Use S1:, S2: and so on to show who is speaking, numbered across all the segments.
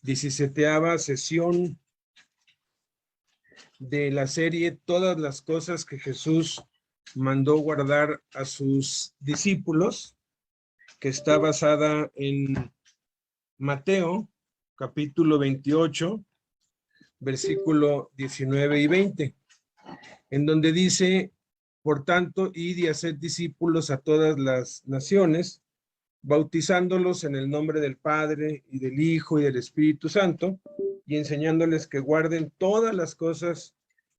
S1: 17ª sesión de la serie Todas las cosas que Jesús mandó guardar a sus discípulos, que está basada en Mateo, capítulo 28, versículo 19 y 20, en donde dice: por tanto, id y haced discípulos a todas las naciones, bautizándolos en el nombre del Padre y del Hijo y del Espíritu Santo, y enseñándoles que guarden todas las cosas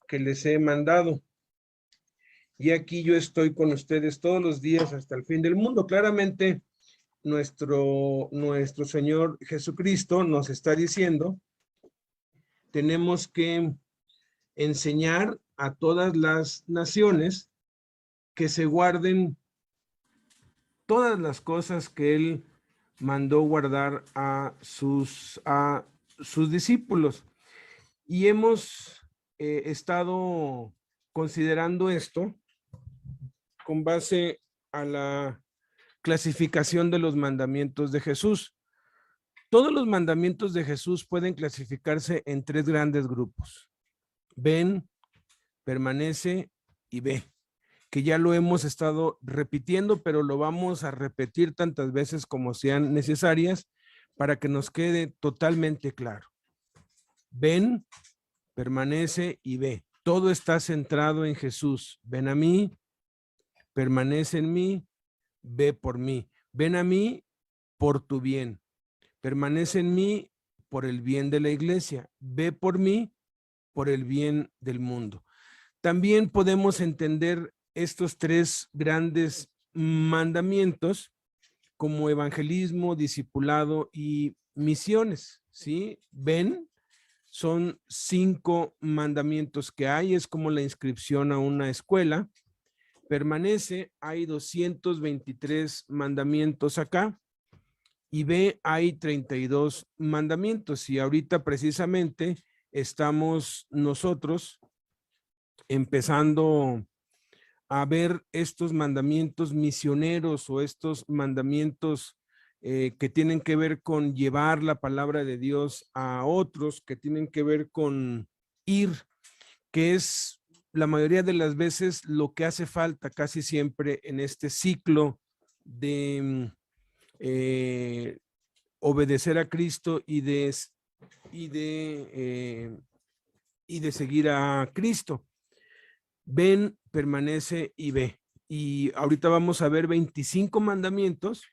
S1: que les he mandado. Y aquí yo estoy con ustedes todos los días hasta el fin del mundo. Claramente, nuestro Señor Jesucristo nos está diciendo, tenemos que enseñar a todas las naciones que se guarden todas las cosas que Él mandó guardar a sus discípulos. Y hemos estado considerando esto con base a la clasificación de los mandamientos de Jesús. Todos los mandamientos de Jesús pueden clasificarse en 3 grandes grupos: ven, permanece y ve, que ya lo hemos estado repitiendo, pero lo vamos a repetir tantas veces como sean necesarias para que nos quede totalmente claro. Ven, permanece y ve. Todo está centrado en Jesús. Ven a mí, permanece en mí, ve por mí. Ven a mí por tu bien. Permanece en mí por el bien de la iglesia. Ve por mí por el bien del mundo. También podemos entender estos 3 grandes mandamientos como evangelismo, discipulado y misiones, ¿sí? Ven, son 5 mandamientos que hay, es como la inscripción a una escuela. Permanece, hay 223 mandamientos acá. Y ve, hay 32 mandamientos. Y ahorita precisamente estamos nosotros empezando a ver estos mandamientos misioneros o estos mandamientos que tienen que ver con llevar la palabra de Dios a otros, que tienen que ver con ir, que es la mayoría de las veces lo que hace falta casi siempre en este ciclo de obedecer a Cristo y de seguir a Cristo. Ven, permanece y ve. Y ahorita vamos a ver 25 mandamientos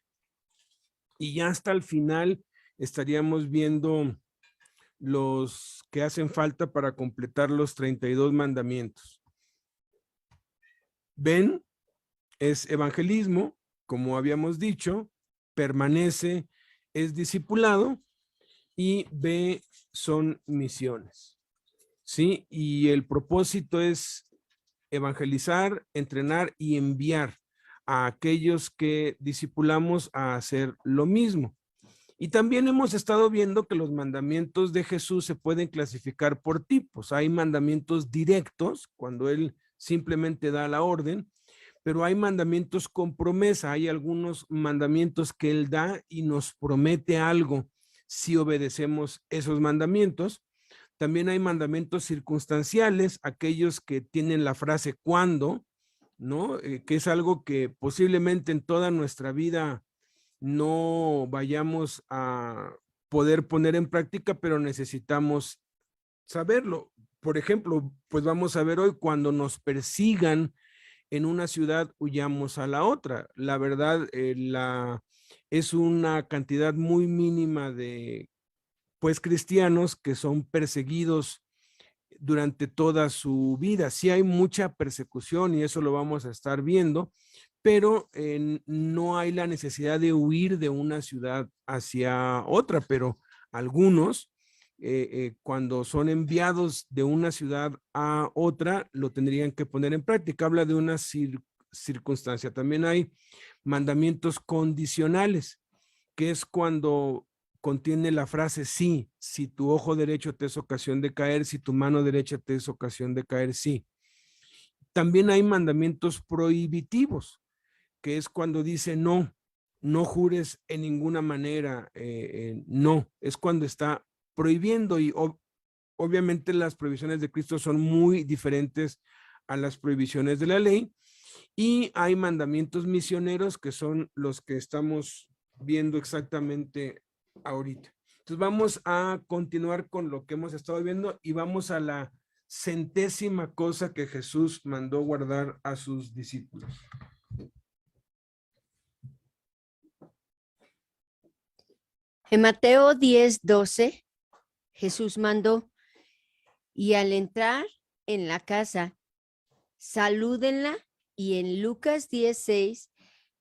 S1: y ya hasta el final estaríamos viendo los que hacen falta para completar los 32 mandamientos. Ven es evangelismo, como habíamos dicho. Permanece es discipulado y ve son misiones, ¿sí? Y el propósito es evangelizar, entrenar y enviar a aquellos que discipulamos a hacer lo mismo. Y también hemos estado viendo que los mandamientos de Jesús se pueden clasificar por tipos. Hay mandamientos directos, cuando Él simplemente da la orden, pero hay mandamientos con promesa. Hay algunos mandamientos que Él da y nos promete algo si obedecemos esos mandamientos. También hay mandamientos circunstanciales, aquellos que tienen la frase cuando, ¿no? Que es algo que posiblemente en toda nuestra vida no vayamos a poder poner en práctica, pero necesitamos saberlo. Por ejemplo, pues vamos a ver hoy: cuando nos persigan en una ciudad, huyamos a la otra. La verdad, es una cantidad muy mínima de pues cristianos que son perseguidos durante toda su vida. Sí hay mucha persecución y eso lo vamos a estar viendo, pero no hay la necesidad de huir de una ciudad hacia otra, pero algunos cuando son enviados de una ciudad a otra lo tendrían que poner en práctica. Habla de una circunstancia. También hay mandamientos condicionales, que es cuando contiene la frase sí, si tu ojo derecho te es ocasión de caer, si tu mano derecha te es ocasión de caer, sí. También hay mandamientos prohibitivos, que es cuando dice no, no jures en ninguna manera, no, es cuando está prohibiendo y obviamente las prohibiciones de Cristo son muy diferentes a las prohibiciones de la ley y hay mandamientos misioneros que son los que estamos viendo exactamente ahorita. Entonces vamos a continuar con lo que hemos estado viendo y vamos a la 100ª cosa que Jesús mandó guardar a sus discípulos.
S2: En Mateo 10:12, Jesús mandó, y al entrar en la casa, salúdenla, y en Lucas 10:6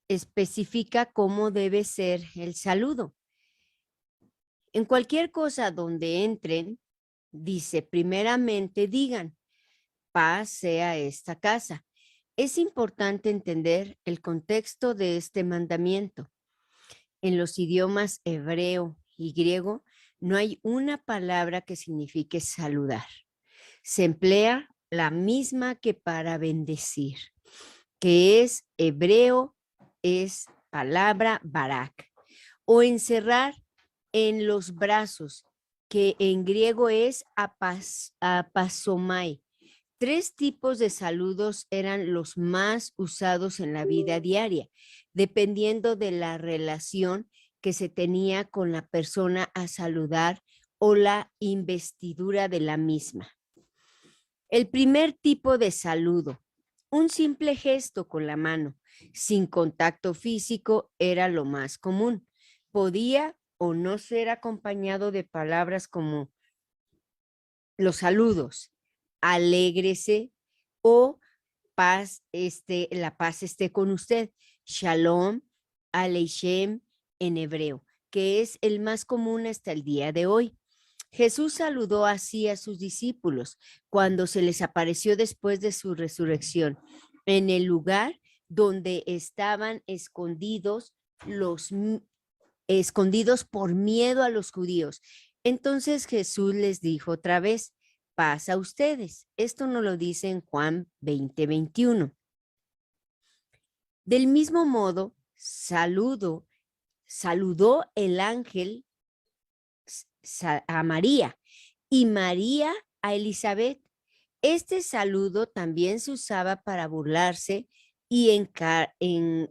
S2: especifica cómo debe ser el saludo. En cualquier cosa donde entren, dice, primeramente digan, paz sea esta casa. Es importante entender el contexto de este mandamiento. En los idiomas hebreo y griego no hay una palabra que signifique saludar. Se emplea la misma que para bendecir, que es hebreo, es palabra barak, o encerrar en los brazos, que en griego es apasomai. 3 tipos de saludos eran los más usados en la vida diaria, dependiendo de la relación que se tenía con la persona a saludar o la investidura de la misma. El primer tipo de saludo, un simple gesto con la mano, sin contacto físico, era lo más común. Podía o no ser acompañado de palabras como los saludos, alégrese o paz, la paz esté con usted, shalom, aleichem en hebreo, que es el más común hasta el día de hoy. Jesús saludó así a sus discípulos cuando se les apareció después de su resurrección en el lugar donde estaban escondidos por miedo a los judíos. Entonces Jesús les dijo otra vez, paz a ustedes. Esto nos lo dice en Juan 20:21. Del mismo modo, saludó el ángel a María y María a Elizabeth. Este saludo también se usaba para burlarse y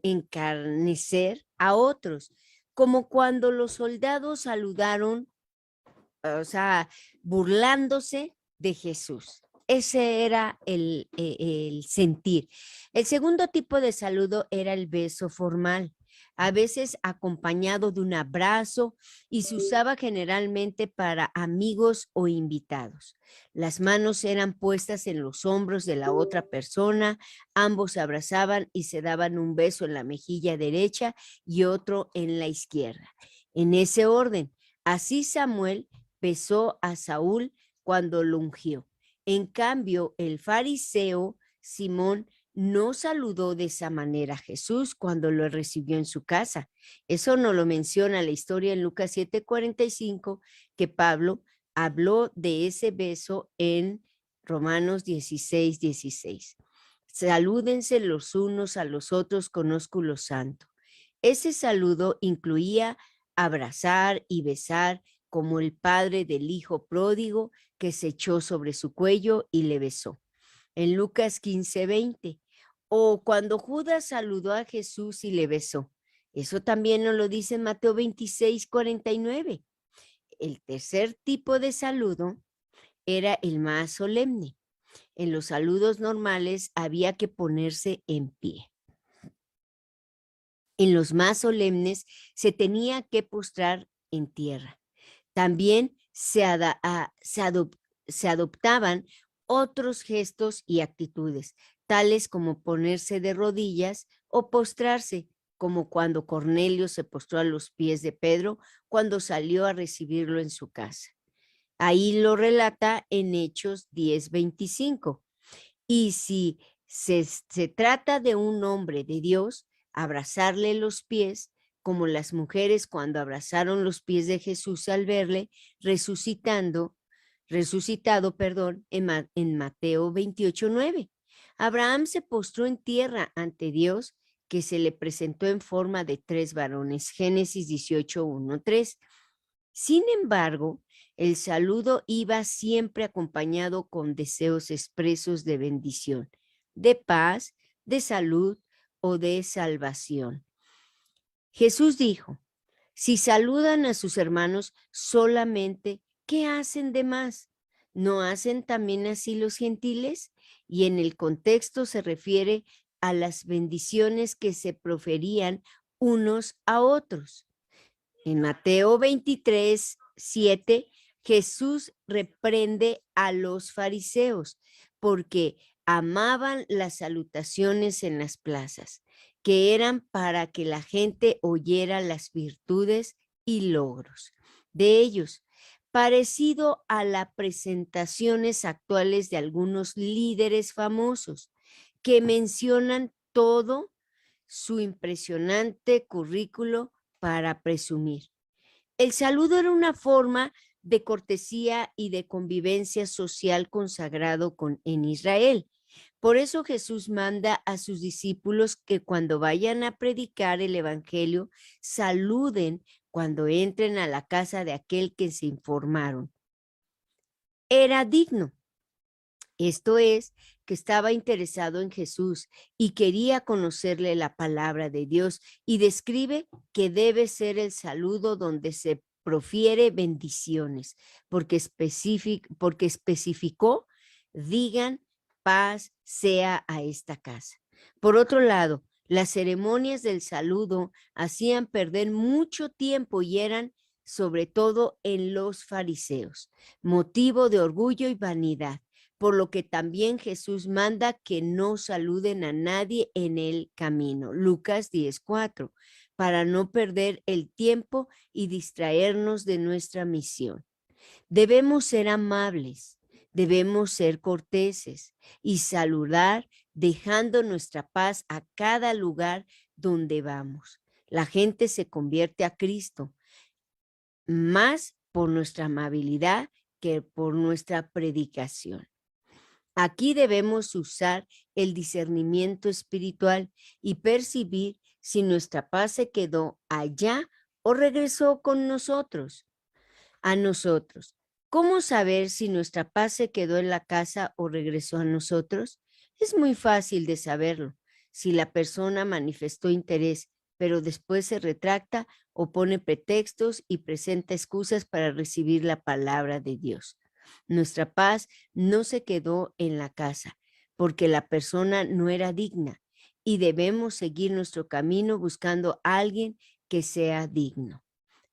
S2: encarnecer a otros, como cuando los soldados saludaron, o sea, burlándose de Jesús. Ese era el sentir. El segundo tipo de saludo era el beso formal, a veces acompañado de un abrazo, y se usaba generalmente para amigos o invitados. Las manos eran puestas en los hombros de la otra persona, ambos se abrazaban y se daban un beso en la mejilla derecha y otro en la izquierda. En ese orden, así Samuel besó a Saúl cuando lo ungió. En cambio, el fariseo Simón no saludó de esa manera a Jesús cuando lo recibió en su casa. Eso no lo menciona la historia en Lucas 7:45, que Pablo habló de ese beso en Romanos 16:16. Salúdense los unos a los otros con ósculo santo. Ese saludo incluía abrazar y besar, como el padre del hijo pródigo que se echó sobre su cuello y le besó. En Lucas 15:20, o cuando Judas saludó a Jesús y le besó. Eso también nos lo dice en Mateo 26:49. El tercer tipo de saludo era el más solemne. En los saludos normales había que ponerse en pie. En los más solemnes se tenía que postrar en tierra. También se adoptaban otros gestos y actitudes, tales como ponerse de rodillas o postrarse, como cuando Cornelio se postró a los pies de Pedro cuando salió a recibirlo en su casa. Ahí lo relata en Hechos 10:25. Y si se trata de un hombre de Dios, abrazarle los pies, como las mujeres cuando abrazaron los pies de Jesús al verle resucitado, en Mateo 28:9. Abraham se postró en tierra ante Dios, que se le presentó en forma de 3 varones, Génesis 18:1-3. Sin embargo, el saludo iba siempre acompañado con deseos expresos de bendición, de paz, de salud o de salvación. Jesús dijo, si saludan a sus hermanos solamente, ¿qué hacen de más? ¿No hacen también así los gentiles? Y en el contexto se refiere a las bendiciones que se proferían unos a otros. En Mateo 23:7, Jesús reprende a los fariseos porque amaban las salutaciones en las plazas, que eran para que la gente oyera las virtudes y logros de ellos, parecido a las presentaciones actuales de algunos líderes famosos que mencionan todo su impresionante currículo para presumir. El saludo era una forma de cortesía y de convivencia social consagrado en Israel. Por eso Jesús manda a sus discípulos que cuando vayan a predicar el evangelio, saluden cuando entren a la casa de aquel que se informaron. Era digno. Esto es, que estaba interesado en Jesús y quería conocerle la palabra de Dios, y describe que debe ser el saludo donde se profiere bendiciones, porque especificó, digan, paz sea a esta casa. Por otro lado, las ceremonias del saludo hacían perder mucho tiempo y eran, sobre todo en los fariseos, motivo de orgullo y vanidad, por lo que también Jesús manda que no saluden a nadie en el camino. Lucas 10:4, para no perder el tiempo y distraernos de nuestra misión. Debemos ser amables, debemos ser corteses y saludar dejando nuestra paz a cada lugar donde vamos. La gente se convierte a Cristo más por nuestra amabilidad que por nuestra predicación. Aquí debemos usar el discernimiento espiritual y percibir si nuestra paz se quedó allá o regresó con nosotros, a nosotros. ¿Cómo saber si nuestra paz se quedó en la casa o regresó a nosotros? Es muy fácil de saberlo. Si la persona manifestó interés, pero después se retracta o pone pretextos y presenta excusas para recibir la palabra de Dios. Nuestra paz no se quedó en la casa porque la persona no era digna y debemos seguir nuestro camino buscando a alguien que sea digno.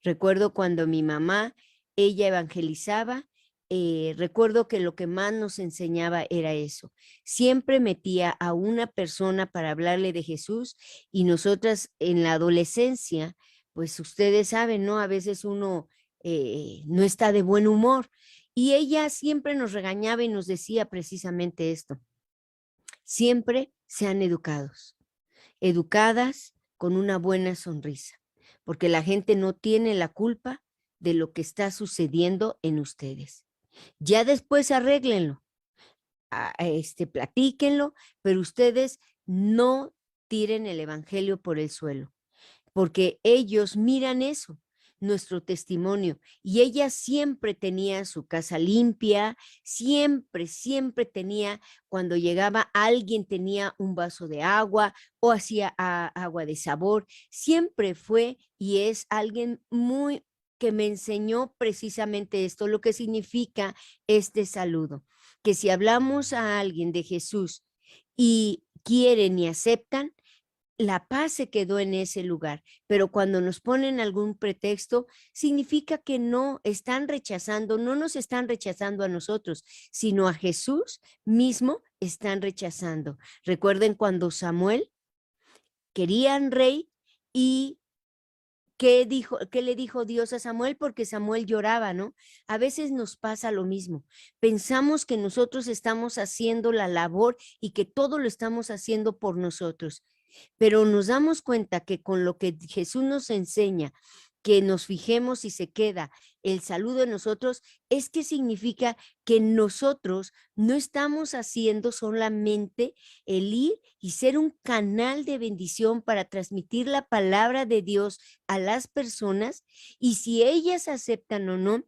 S2: Recuerdo cuando mi mamá, ella evangelizaba, recuerdo que lo que más nos enseñaba era eso. Siempre metía a una persona para hablarle de Jesús, y nosotras en la adolescencia, pues ustedes saben, ¿no? A veces uno no está de buen humor, y ella siempre nos regañaba y nos decía precisamente esto: siempre sean educadas con una buena sonrisa, porque la gente no tiene la culpa de lo que está sucediendo en ustedes. Ya después arréglenlo, platíquenlo, pero ustedes no tiren el evangelio por el suelo, porque ellos miran eso, nuestro testimonio, y ella siempre tenía su casa limpia, siempre tenía, cuando llegaba alguien tenía un vaso de agua o hacía agua de sabor, siempre fue y es alguien muy que me enseñó precisamente esto, lo que significa este saludo, que si hablamos a alguien de Jesús y quieren y aceptan, la paz se quedó en ese lugar, pero cuando nos ponen algún pretexto, significa que no están rechazando, no nos están rechazando a nosotros, sino a Jesús mismo están rechazando. Recuerden cuando Samuel querían rey, y ¿qué le dijo Dios a Samuel? Porque Samuel lloraba, ¿no? A veces nos pasa lo mismo. Pensamos que nosotros estamos haciendo la labor y que todo lo estamos haciendo por nosotros, pero nos damos cuenta que con lo que Jesús nos enseña que nos fijemos si se queda el saludo en nosotros, es que significa que nosotros no estamos haciendo solamente el ir y ser un canal de bendición para transmitir la palabra de Dios a las personas, y si ellas aceptan o no,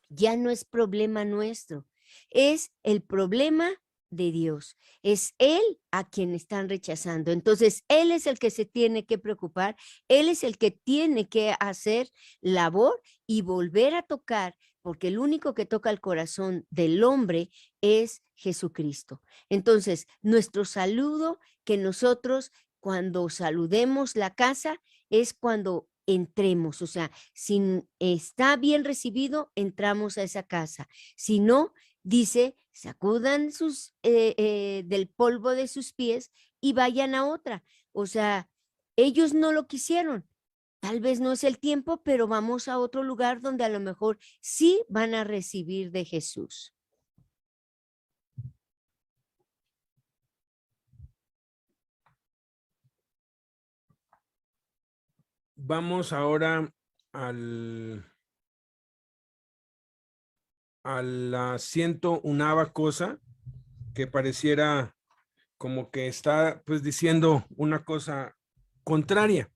S2: ya no es problema nuestro, es el problema de Dios. Es Él a quien están rechazando. Entonces, Él es el que se tiene que preocupar, Él es el que tiene que hacer labor y volver a tocar, porque el único que toca el corazón del hombre es Jesucristo. Entonces, nuestro saludo, que nosotros cuando saludemos la casa, es cuando entremos, o sea, si está bien recibido, entramos a esa casa. Si no, dice, sacudan del polvo de sus pies y vayan a otra. O sea, ellos no lo quisieron. Tal vez no es el tiempo, pero vamos a otro lugar donde a lo mejor sí van a recibir de Jesús.
S1: Vamos ahora a la 101ª cosa, que pareciera como que está pues diciendo una cosa contraria.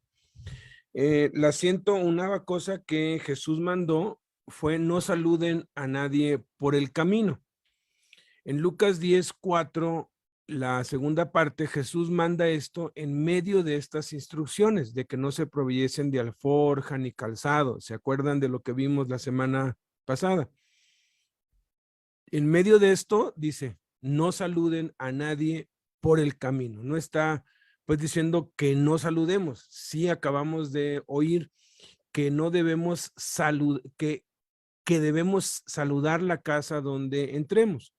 S1: La 101ª cosa que Jesús mandó fue: no saluden a nadie por el camino. En Lucas 10:4, la segunda parte, Jesús manda esto en medio de estas instrucciones de que no se proveyesen de alforja ni calzado. ¿Se acuerdan de lo que vimos la semana pasada? En medio de esto dice: no saluden a nadie por el camino. No está pues diciendo que no saludemos. Sí, acabamos de oír que no debemos que debemos saludar la casa donde entremos,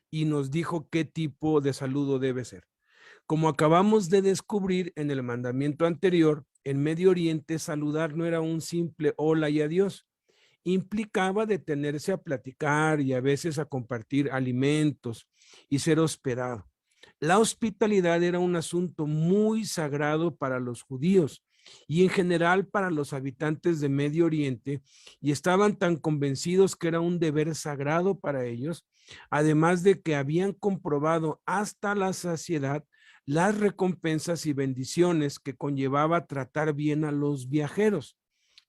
S1: y nos dijo qué tipo de saludo debe ser. Como acabamos de descubrir en el mandamiento anterior, en Medio Oriente saludar no era un simple hola y adiós. Implicaba detenerse a platicar y a veces a compartir alimentos y ser hospedado. La hospitalidad era un asunto muy sagrado para los judíos y en general para los habitantes de Medio Oriente, y estaban tan convencidos que era un deber sagrado para ellos, además de que habían comprobado hasta la saciedad las recompensas y bendiciones que conllevaba tratar bien a los viajeros,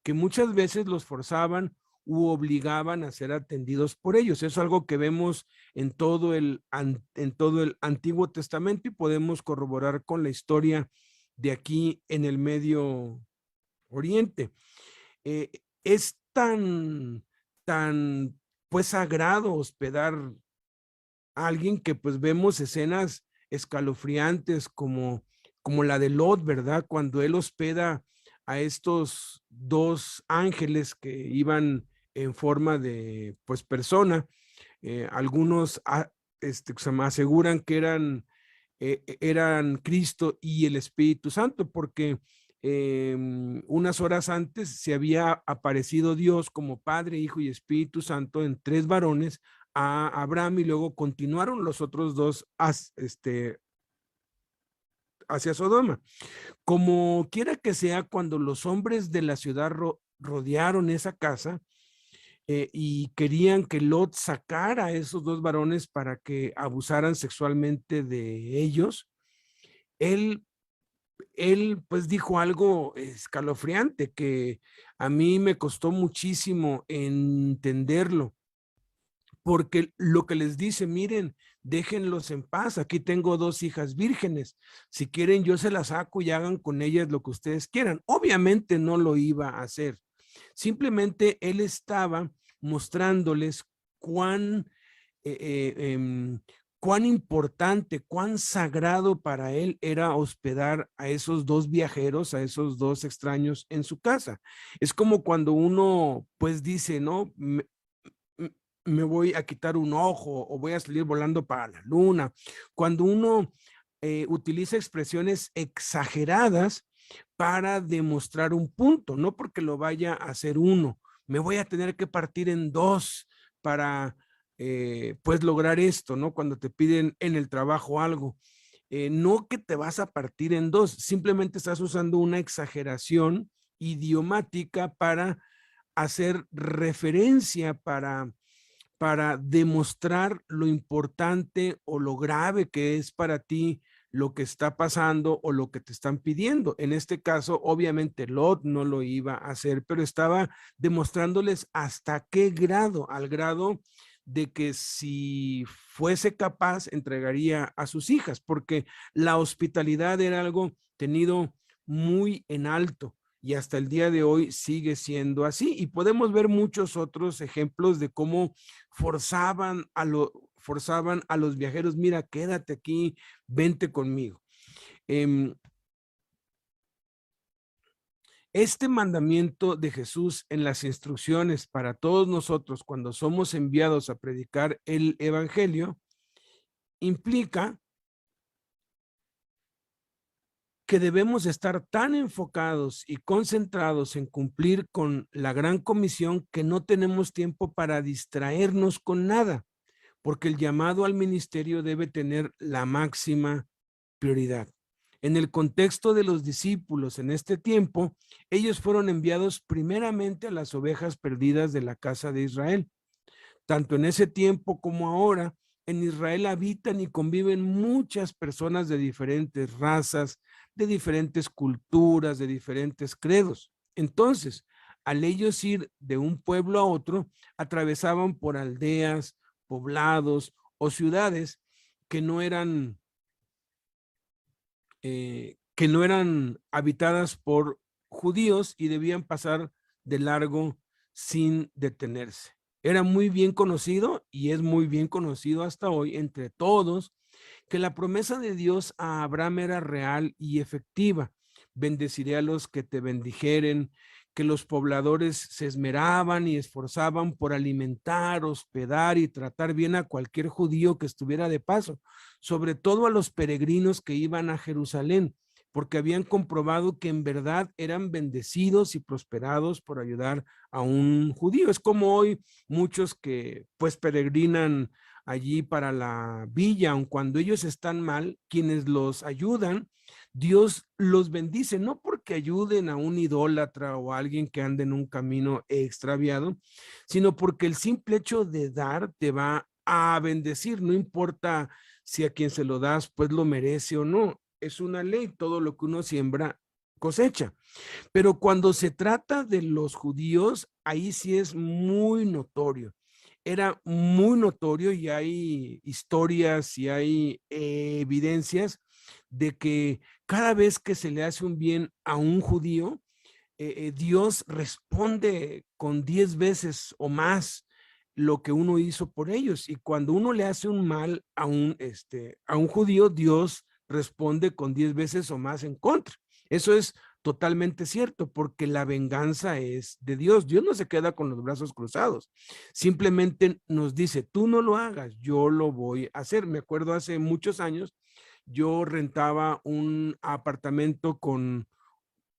S1: que muchas veces los forzaban u obligaban a ser atendidos por ellos. Eso es algo que vemos en todo el Antiguo Testamento, y podemos corroborar con la historia de aquí en el Medio Oriente. Es tan pues sagrado hospedar a alguien que pues vemos escenas escalofriantes como la de Lot, ¿verdad? Cuando él hospeda a estos dos ángeles que iban en forma de pues persona. Algunos aseguran que eran Cristo y el Espíritu Santo, porque unas horas antes se había aparecido Dios como Padre, Hijo y Espíritu Santo en 3 varones a Abraham, y luego continuaron los otros dos hacia Sodoma. Como quiera que sea, cuando los hombres de la ciudad rodearon esa casa y querían que Lot sacara a esos 2 varones para que abusaran sexualmente de ellos, él pues dijo algo escalofriante que a mí me costó muchísimo entenderlo, porque lo que les dice: miren, déjenlos en paz, aquí tengo 2 hijas vírgenes, si quieren yo se las saco y hagan con ellas lo que ustedes quieran. Obviamente no lo iba a hacer, simplemente él estaba mostrándoles cuán importante, cuán sagrado para él era hospedar a esos 2 viajeros, a esos 2 extraños en su casa. Es como cuando uno pues dice, ¿no? Me voy a quitar un ojo o voy a salir volando para la luna. Cuando uno utiliza expresiones exageradas para demostrar un punto, no porque lo vaya a hacer uno. Me voy a tener que partir en 2 para pues lograr esto, ¿no? Cuando te piden en el trabajo algo. No que te vas a partir en 2, simplemente estás usando una exageración idiomática para hacer referencia, para demostrar lo importante o lo grave que es para ti lo que está pasando o lo que te están pidiendo. En este caso, obviamente Lot no lo iba a hacer, pero estaba demostrándoles hasta qué grado, al grado de que si fuese capaz, entregaría a sus hijas, porque la hospitalidad era algo tenido muy en alto y hasta el día de hoy sigue siendo así. Y podemos ver muchos otros ejemplos de cómo forzaban a los viajeros, mira, quédate aquí, vente conmigo. Este mandamiento de Jesús en las instrucciones para todos nosotros cuando somos enviados a predicar el evangelio implica que debemos estar tan enfocados y concentrados en cumplir con la gran comisión que no tenemos tiempo para distraernos con nada, porque el llamado al ministerio debe tener la máxima prioridad. En el contexto de los discípulos en este tiempo, ellos fueron enviados primeramente a las ovejas perdidas de la casa de Israel. Tanto en ese tiempo como ahora, en Israel habitan y conviven muchas personas de diferentes razas, de diferentes culturas, de diferentes credos. Entonces, al ellos ir de un pueblo a otro, atravesaban por aldeas, poblados o ciudades que no eran habitadas por judíos y debían pasar de largo sin detenerse. Era muy bien conocido y es muy bien conocido hasta hoy entre todos que la promesa de Dios a Abraham era real y efectiva. Bendeciré a los que te bendijeren, que los pobladores se esmeraban y esforzaban por alimentar, hospedar y tratar bien a cualquier judío que estuviera de paso, sobre todo a los peregrinos que iban a Jerusalén, porque habían comprobado que en verdad eran bendecidos y prosperados por ayudar a un judío. Es como hoy muchos que pues peregrinan allí para la villa, aun cuando ellos están mal, quienes los ayudan, Dios los bendice, no porque ayuden a un idólatra o a alguien que ande en un camino extraviado, sino porque el simple hecho de dar te va a bendecir, no importa si a quien se lo das pues lo merece o no, es una ley, todo lo que uno siembra cosecha. Pero cuando se trata de los judíos, ahí sí es muy notorio. Era muy notorio y hay historias y hay evidencias de que cada vez que se le hace un bien a un judío, Dios responde con 10 veces o más lo que uno hizo por ellos. Y cuando uno le hace un mal a un judío, Dios responde con 10 veces o más en contra. Eso es totalmente cierto, porque la venganza es de Dios. Dios no se queda con los brazos cruzados. Simplemente nos dice, tú no lo hagas, yo lo voy a hacer. Me acuerdo hace muchos años, yo rentaba un apartamento con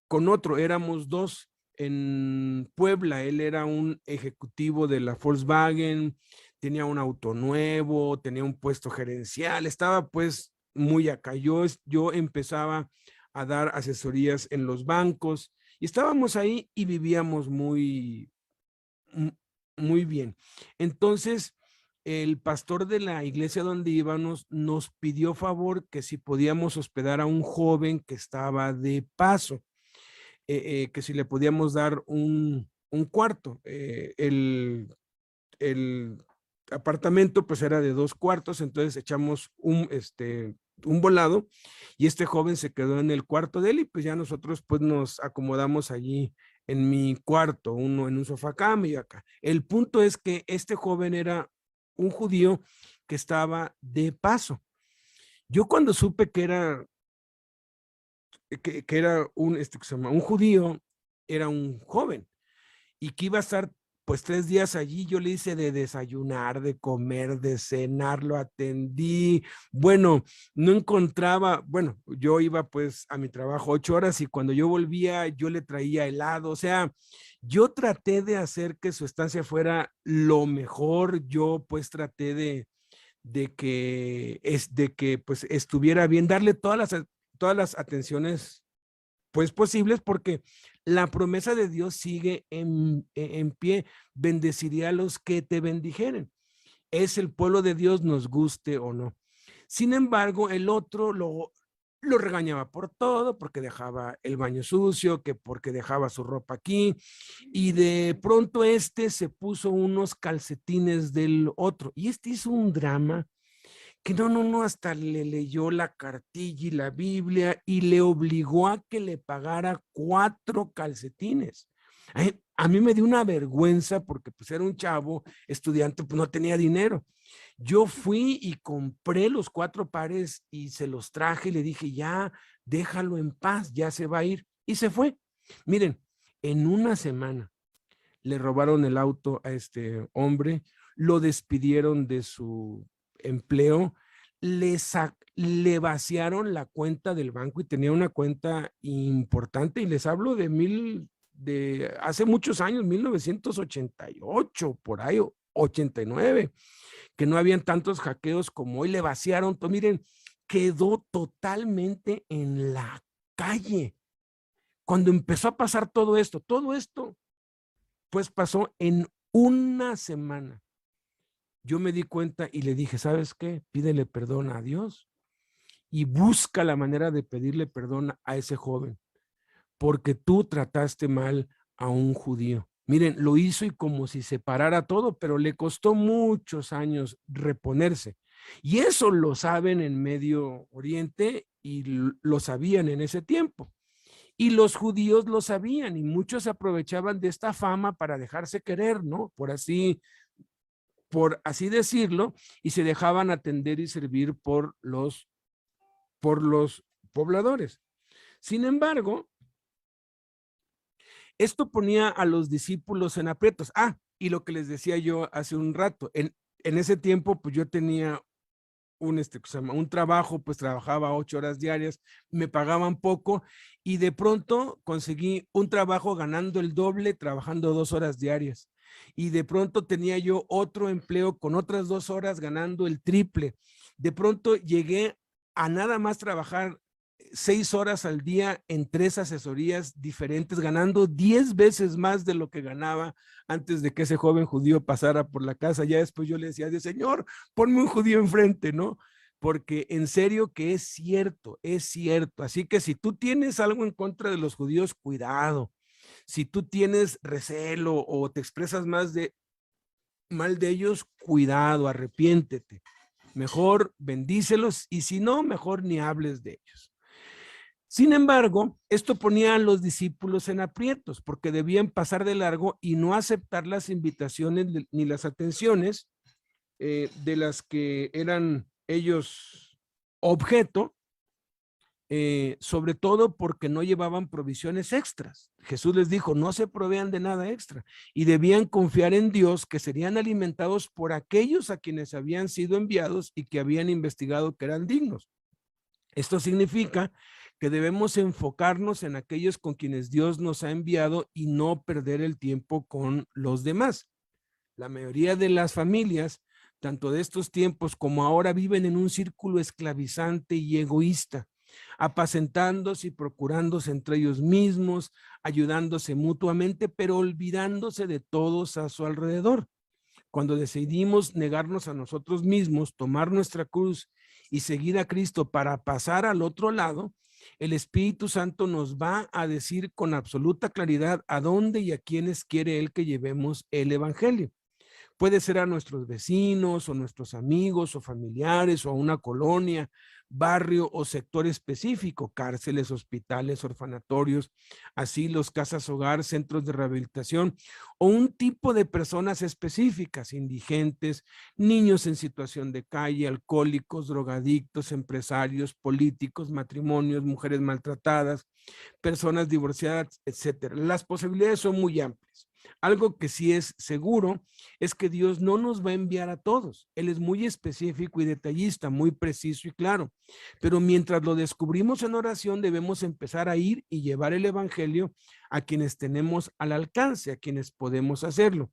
S1: otro, éramos dos en Puebla. Él era un ejecutivo de la Volkswagen, tenía un auto nuevo, tenía un puesto gerencial, estaba pues muy acá. Yo empezaba a dar asesorías en los bancos y estábamos ahí y vivíamos muy bien. Entonces, el pastor de la iglesia donde íbamos nos pidió favor que si podíamos hospedar a un joven que estaba de paso, que si le podíamos dar un cuarto. El apartamento pues era de 2 cuartos, entonces echamos un volado y este joven se quedó en el cuarto de él y pues ya nosotros pues nos acomodamos allí en mi cuarto, uno en un sofá cama y acá. El punto es que este joven era un judío que estaba de paso. Yo cuando supe que era un judío, era un joven y que iba a estar pues 3 días allí, yo le hice de desayunar, de comer, de cenar, lo atendí. Bueno, no encontraba, bueno, yo iba pues a mi trabajo 8 horas y cuando yo volvía yo le traía helado. O sea, yo traté de hacer que su estancia fuera lo mejor. Yo pues traté de que pues estuviera bien, darle todas las atenciones pues posibles, porque
S3: la promesa de Dios sigue en pie. Bendeciría a los que te bendijeren. Es el pueblo de Dios, nos guste o no. Sin embargo, el otro lo regañaba por todo, porque dejaba el baño sucio, que porque dejaba su ropa aquí, y de pronto se puso unos calcetines del otro, y hizo un drama que no, hasta le leyó la cartilla y la Biblia y le obligó a que le pagara 4 calcetines. A mí me dio una vergüenza porque pues era un chavo estudiante, pues no tenía dinero. Yo fui y compré los 4 pares y se los traje y le dije, ya, déjalo en paz, ya se va a ir. Y se fue. Miren, en una semana le robaron el auto a este hombre, lo despidieron de su empleo, le vaciaron la cuenta del banco y tenía una cuenta importante, y les hablo de hace muchos años, 1988, por ahí, 89, que no habían tantos hackeos como hoy. Le vaciaron todo. Miren, quedó totalmente en la calle. Cuando empezó a pasar todo esto, pues pasó en una semana. Yo me di cuenta y le dije, ¿sabes qué? Pídele perdón a Dios y busca la manera de pedirle perdón a ese joven, porque tú trataste mal a un judío. Miren, lo hizo y como si se parara todo, pero le costó muchos años reponerse. Y eso lo saben en Medio Oriente y lo sabían en ese tiempo. Y los judíos lo sabían y muchos se aprovechaban de esta fama para dejarse querer, ¿no? Por así decirlo, y se dejaban atender y servir por los pobladores. Sin embargo, esto ponía a los discípulos en aprietos. Y lo que les decía yo hace un rato, en ese tiempo, pues yo tenía un trabajo, pues trabajaba 8 horas diarias, me pagaban poco, y de pronto conseguí un trabajo ganando el doble, trabajando 2 horas diarias. Y de pronto tenía yo otro empleo con otras 2 horas ganando el triple. De pronto llegué a nada más trabajar 6 horas al día en 3 asesorías diferentes, ganando 10 veces más de lo que ganaba antes de que ese joven judío pasara por la casa. Ya después yo le decía, Señor, ponme un judío enfrente, ¿no? Porque en serio que es cierto, es cierto. Así que si tú tienes algo en contra de los judíos, cuidado. Si tú tienes recelo o te expresas mal de ellos, cuidado, arrepiéntete. Mejor bendícelos, y si no, mejor ni hables de ellos. Sin embargo, esto ponía a los discípulos en aprietos porque debían pasar de largo y no aceptar las invitaciones ni las atenciones de las que eran ellos objeto, sobre todo porque no llevaban provisiones extras. Jesús les dijo, no se provean de nada extra, y debían confiar en Dios, que serían alimentados por aquellos a quienes habían sido enviados y que habían investigado que eran dignos. Esto significa que debemos enfocarnos en aquellos con quienes Dios nos ha enviado y no perder el tiempo con los demás. La mayoría de las familias, tanto de estos tiempos como ahora, viven en un círculo esclavizante y egoísta, apacentándose y procurándose entre ellos mismos, ayudándose mutuamente, pero olvidándose de todos a su alrededor. Cuando decidimos negarnos a nosotros mismos, tomar nuestra cruz y seguir a Cristo para pasar al otro lado, el Espíritu Santo nos va a decir con absoluta claridad a dónde y a quiénes quiere Él que llevemos el Evangelio. Puede ser a nuestros vecinos o nuestros amigos o familiares o a una colonia, barrio o sector específico, cárceles, hospitales, orfanatorios, asilos, casas hogar, centros de rehabilitación, o un tipo de personas específicas, indigentes, niños en situación de calle, alcohólicos, drogadictos, empresarios, políticos, matrimonios, mujeres maltratadas, personas divorciadas, etcétera. Las posibilidades son muy amplias. Algo que sí es seguro es que Dios no nos va a enviar a todos. Él es muy específico y detallista, muy preciso y claro. Pero mientras lo descubrimos en oración, debemos empezar a ir y llevar el Evangelio a quienes tenemos al alcance, a quienes podemos hacerlo.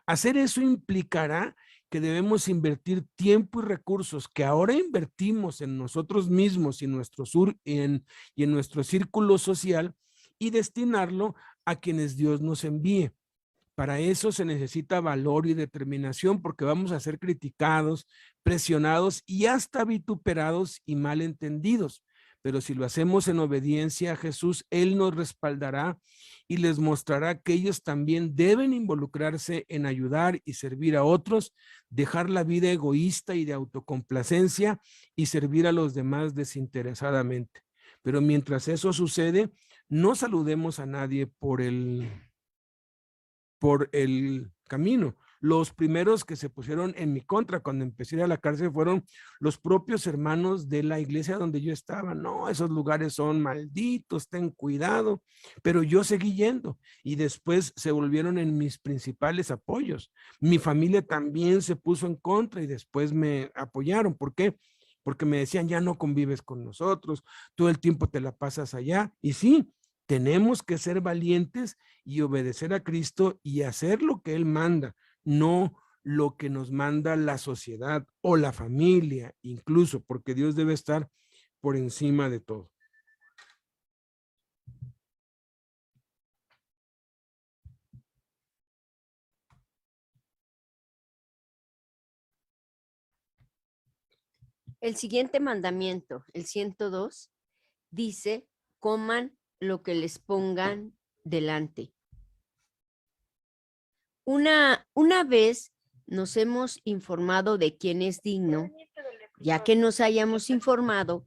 S3: Hacer eso implicará que debemos invertir tiempo y recursos que ahora invertimos en nosotros mismos y en nuestro círculo social, y destinarlo a quienes Dios nos envíe. Para eso se necesita valor y determinación, porque vamos a ser criticados, presionados y hasta vituperados y malentendidos. Pero si lo hacemos en obediencia a Jesús, Él nos respaldará y les mostrará que ellos también deben involucrarse en ayudar y servir a otros, dejar la vida egoísta y de autocomplacencia y servir a los demás desinteresadamente. Pero mientras eso sucede, no saludemos a nadie por el camino. Los primeros que se pusieron en mi contra cuando empecé a ir a la cárcel fueron los propios hermanos de la iglesia donde yo estaba. No, esos lugares son malditos, ten cuidado. Pero yo seguí yendo y después se volvieron en mis principales apoyos. Mi familia también se puso en contra y después me apoyaron. ¿Por qué? Porque me decían, ya no convives con nosotros, todo el tiempo te la pasas allá. Y sí, tenemos que ser valientes y obedecer a Cristo y hacer lo que Él manda, no lo que nos manda la sociedad o la familia, incluso, porque Dios debe estar por encima de todo.
S2: El siguiente mandamiento, el 102, dice, coman lo que les pongan delante. Una vez nos hemos informado de quién es digno, ya que nos hayamos informado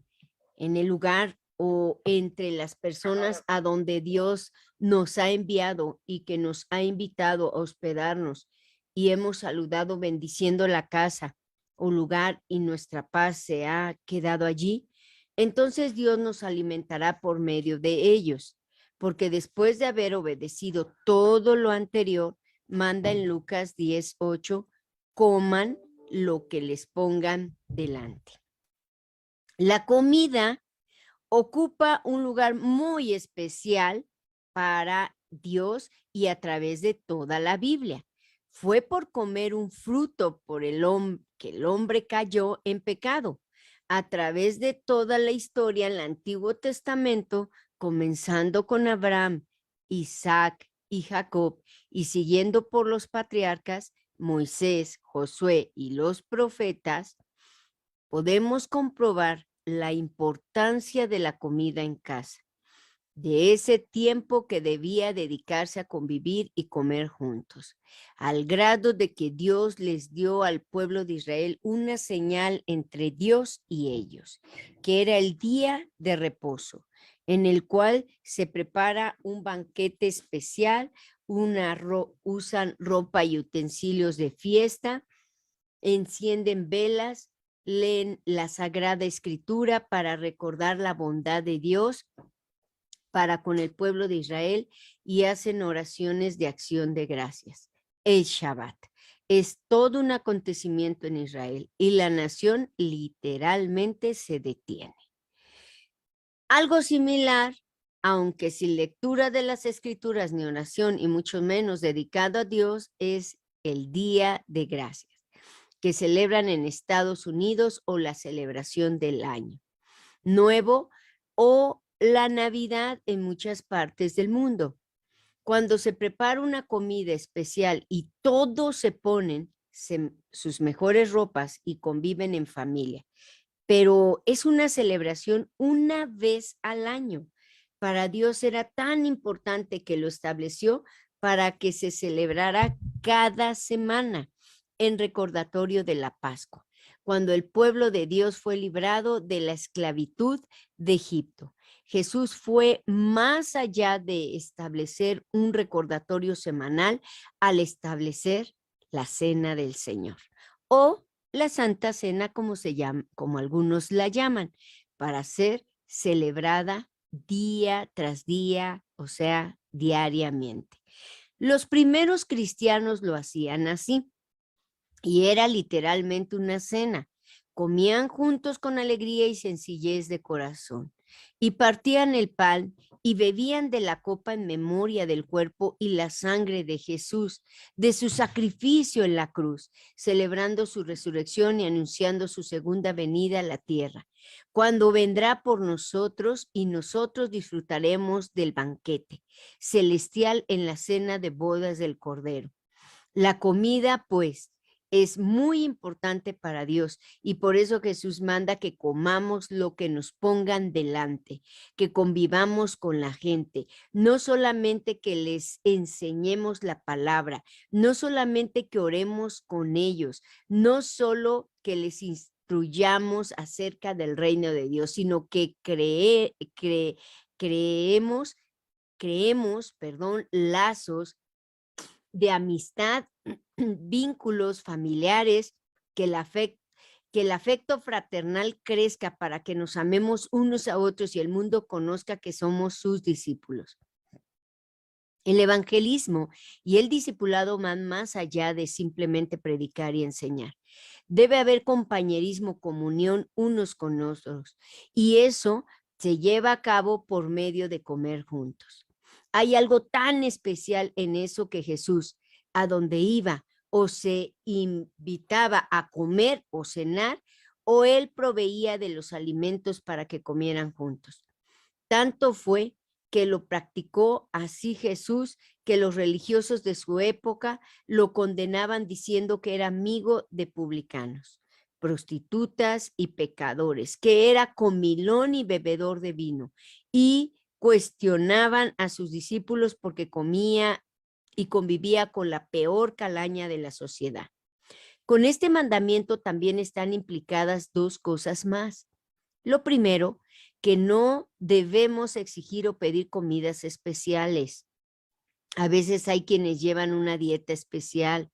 S2: en el lugar o entre las personas a donde Dios nos ha enviado y que nos ha invitado a hospedarnos y hemos saludado bendiciendo la casa o lugar y nuestra paz se ha quedado allí, entonces Dios nos alimentará por medio de ellos, porque después de haber obedecido todo lo anterior, manda en Lucas 10:8, coman lo que les pongan delante. La comida ocupa un lugar muy especial para Dios y a través de toda la Biblia. Fue por comer un fruto por que el hombre cayó en pecado. A través de toda la historia en el Antiguo Testamento, comenzando con Abraham, Isaac y Jacob, y siguiendo por los patriarcas, Moisés, Josué y los profetas, podemos comprobar la importancia de la comida en casa, de ese tiempo que debía dedicarse a convivir y comer juntos, al grado de que Dios les dio al pueblo de Israel una señal entre Dios y ellos, que era el día de reposo, en el cual se prepara un banquete especial, usan ropa y utensilios de fiesta, encienden velas, leen la Sagrada Escritura para recordar la bondad de Dios para con el pueblo de Israel y hacen oraciones de acción de gracias. El Shabbat es todo un acontecimiento en Israel y la nación literalmente se detiene. Algo similar, aunque sin lectura de las Escrituras ni oración y mucho menos dedicado a Dios, es el Día de Gracias, que celebran en Estados Unidos o la celebración del Año Nuevo o la Navidad en muchas partes del mundo. Cuando se prepara una comida especial y todos se ponen sus mejores ropas y conviven en familia, pero es una celebración una vez al año. Para Dios era tan importante que lo estableció para que se celebrara cada semana en recordatorio de la Pascua, cuando el pueblo de Dios fue librado de la esclavitud de Egipto. Jesús fue más allá de establecer un recordatorio semanal al establecer la Cena del Señor o la Santa Cena, como algunos la llaman, para ser celebrada día tras día, o sea, diariamente. Los primeros cristianos lo hacían así y era literalmente una cena. Comían juntos con alegría y sencillez de corazón y partían el pan y bebían de la copa en memoria del cuerpo y la sangre de Jesús, de su sacrificio en la cruz, celebrando su resurrección y anunciando su segunda venida a la tierra, cuando vendrá por nosotros y nosotros disfrutaremos del banquete celestial en la cena de bodas del Cordero. La comida, pues, es muy importante para Dios y por eso Jesús manda que comamos lo que nos pongan delante, que convivamos con la gente, no solamente que les enseñemos la palabra, no solamente que oremos con ellos, no solo que les instruyamos acerca del reino de Dios, sino que creemos, lazos de amistad, vínculos familiares, que el afecto fraternal crezca para que nos amemos unos a otros y el mundo conozca que somos sus discípulos. El evangelismo y el discipulado van más allá de simplemente predicar y enseñar. Debe haber compañerismo, comunión unos con otros, y eso se lleva a cabo por medio de comer juntos. Hay algo tan especial en eso que Jesús, a donde iba o se invitaba a comer o cenar, o él proveía de los alimentos para que comieran juntos. Tanto fue que lo practicó así Jesús, que los religiosos de su época lo condenaban diciendo que era amigo de publicanos, prostitutas y pecadores, que era comilón y bebedor de vino, y cuestionaban a sus discípulos porque comía y convivía con la peor calaña de la sociedad. Con este mandamiento también están implicadas dos cosas más. Lo primero, que no debemos exigir o pedir comidas especiales. A veces hay quienes llevan una dieta especial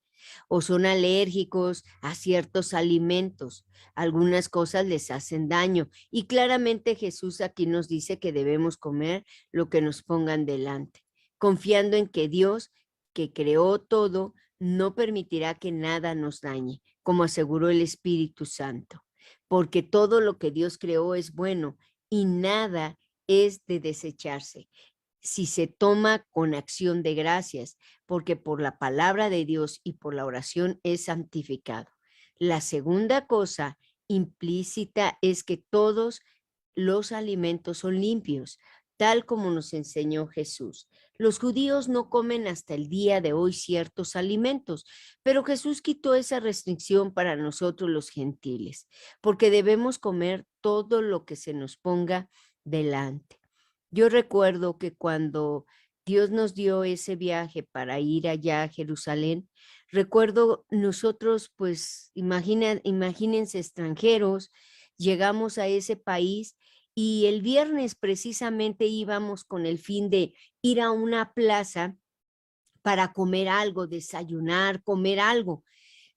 S2: o son alérgicos a ciertos alimentos. Algunas cosas les hacen daño y claramente Jesús aquí nos dice que debemos comer lo que nos pongan delante, confiando en que Dios, que creó todo, no permitirá que nada nos dañe, como aseguró el Espíritu Santo, porque todo lo que Dios creó es bueno y nada es de desecharse si se toma con acción de gracias, porque por la palabra de Dios y por la oración es santificado. La segunda cosa implícita es que todos los alimentos son limpios, tal como nos enseñó Jesús. Los judíos no comen hasta el día de hoy ciertos alimentos, pero Jesús quitó esa restricción para nosotros los gentiles, porque debemos comer todo lo que se nos ponga delante. Yo recuerdo que cuando Dios nos dio ese viaje para ir allá a Jerusalén, recuerdo nosotros, pues, imagínense extranjeros, llegamos a ese país y el viernes precisamente íbamos con el fin de ir a una plaza para comer algo, desayunar, comer algo.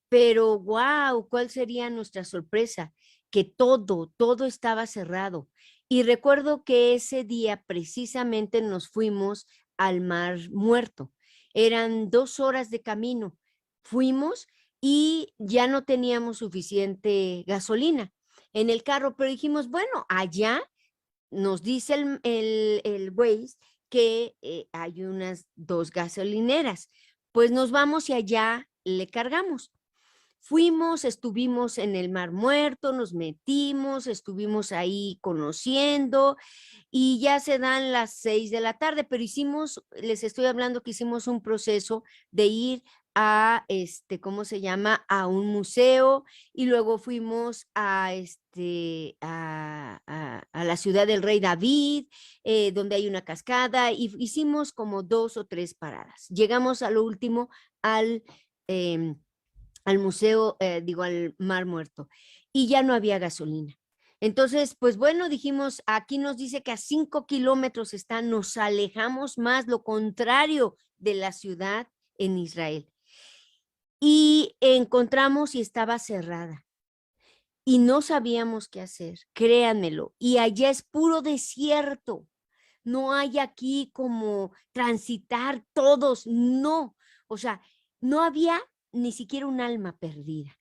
S2: Pero, wow, ¿cuál sería nuestra sorpresa? Que todo estaba cerrado. Y recuerdo que ese día precisamente nos fuimos al Mar Muerto. Eran 2 horas de camino. Fuimos y ya no teníamos suficiente gasolina en el carro, pero dijimos, bueno, allá nos dice el Waze que hay unas 2 gasolineras. Pues nos vamos y allá le cargamos. Fuimos, estuvimos en el Mar Muerto, nos metimos, estuvimos ahí conociendo y ya se dan las 6 de la tarde, pero les estoy hablando que hicimos un proceso de ir a, ¿cómo se llama? A un museo y luego fuimos a, a la ciudad del Rey David, donde hay una cascada y hicimos como 2 o 3 paradas. Llegamos a lo último al museo, al Mar Muerto, y ya no había gasolina. Entonces, pues bueno, dijimos, aquí nos dice que a 5 kilómetros está, nos alejamos más, lo contrario de la ciudad en Israel. Y encontramos y estaba cerrada. Y no sabíamos qué hacer, créanmelo. Y allá es puro desierto. No hay aquí como transitar todos, no. O sea, no había ni siquiera un alma perdida.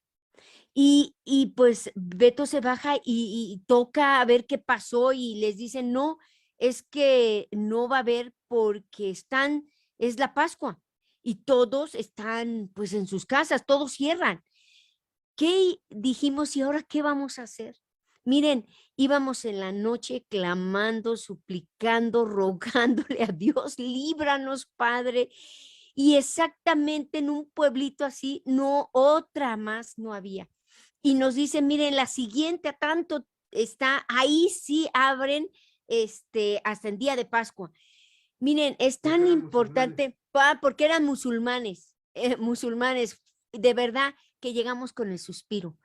S2: Y pues Beto se baja y toca a ver qué pasó y les dicen, no, es que no va a haber porque es la Pascua y todos están pues en sus casas, todos cierran. ¿Qué dijimos y ahora qué vamos a hacer? Miren, íbamos en la noche clamando, suplicando, rogándole a Dios, líbranos, Padre. Y exactamente en un pueblito así, no, otra más no había. Y nos dicen, miren, la siguiente a tanto está, ahí sí abren hasta el día de Pascua. Miren, es tan importante, porque eran musulmanes, de verdad que llegamos con el suspiro.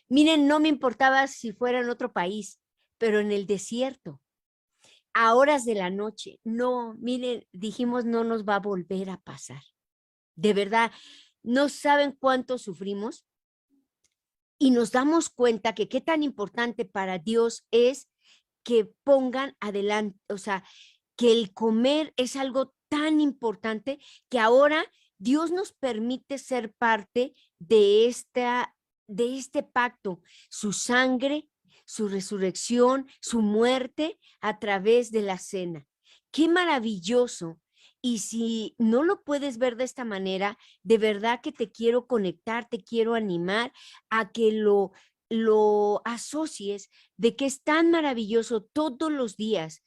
S2: Miren, no me importaba si fuera en otro país, pero en el desierto, a horas de la noche, no, miren, dijimos, no nos va a volver a pasar. De verdad, no saben cuánto sufrimos y nos damos cuenta que qué tan importante para Dios es que pongan adelante, o sea, que el comer es algo tan importante que ahora Dios nos permite ser parte de este pacto, su sangre, su resurrección, su muerte a través de la cena. Qué maravilloso. Y si no lo puedes ver de esta manera, de verdad que te quiero conectar, te quiero animar a que lo asocies de que es tan maravilloso todos los días.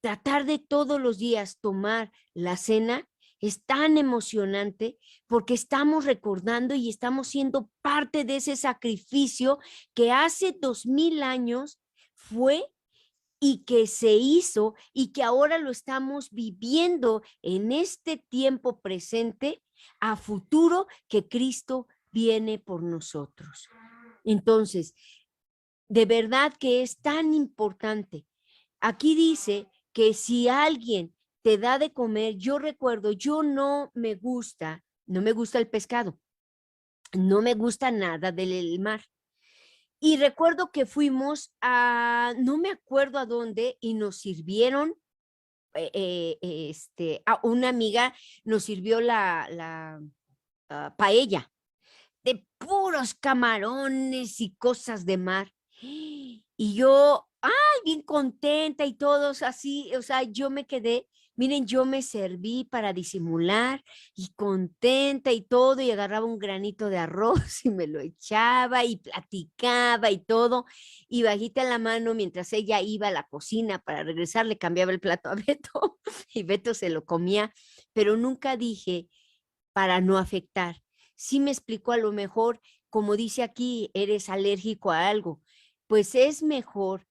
S2: Tratar de todos los días tomar la cena es tan emocionante porque estamos recordando y estamos siendo parte de ese sacrificio que hace 2000 años fue y que se hizo y que ahora lo estamos viviendo en este tiempo presente a futuro que Cristo viene por nosotros. Entonces, de verdad que es tan importante. Aquí dice que si alguien te da de comer, yo recuerdo, yo no me gusta el pescado, no me gusta nada del mar. Y recuerdo que fuimos no me acuerdo a dónde, y nos sirvieron, a una amiga nos sirvió la paella de puros camarones y cosas de mar. Y yo, ay, bien contenta y todos así, o sea, yo me quedé, miren, yo me serví para disimular y contenta y todo, y agarraba un granito de arroz y me lo echaba y platicaba y todo, y bajita la mano mientras ella iba a la cocina para regresar, le cambiaba el plato a Beto y Beto se lo comía, pero nunca dije para no afectar. Sí me explicó, a lo mejor, como dice aquí, eres alérgico a algo, pues es mejor.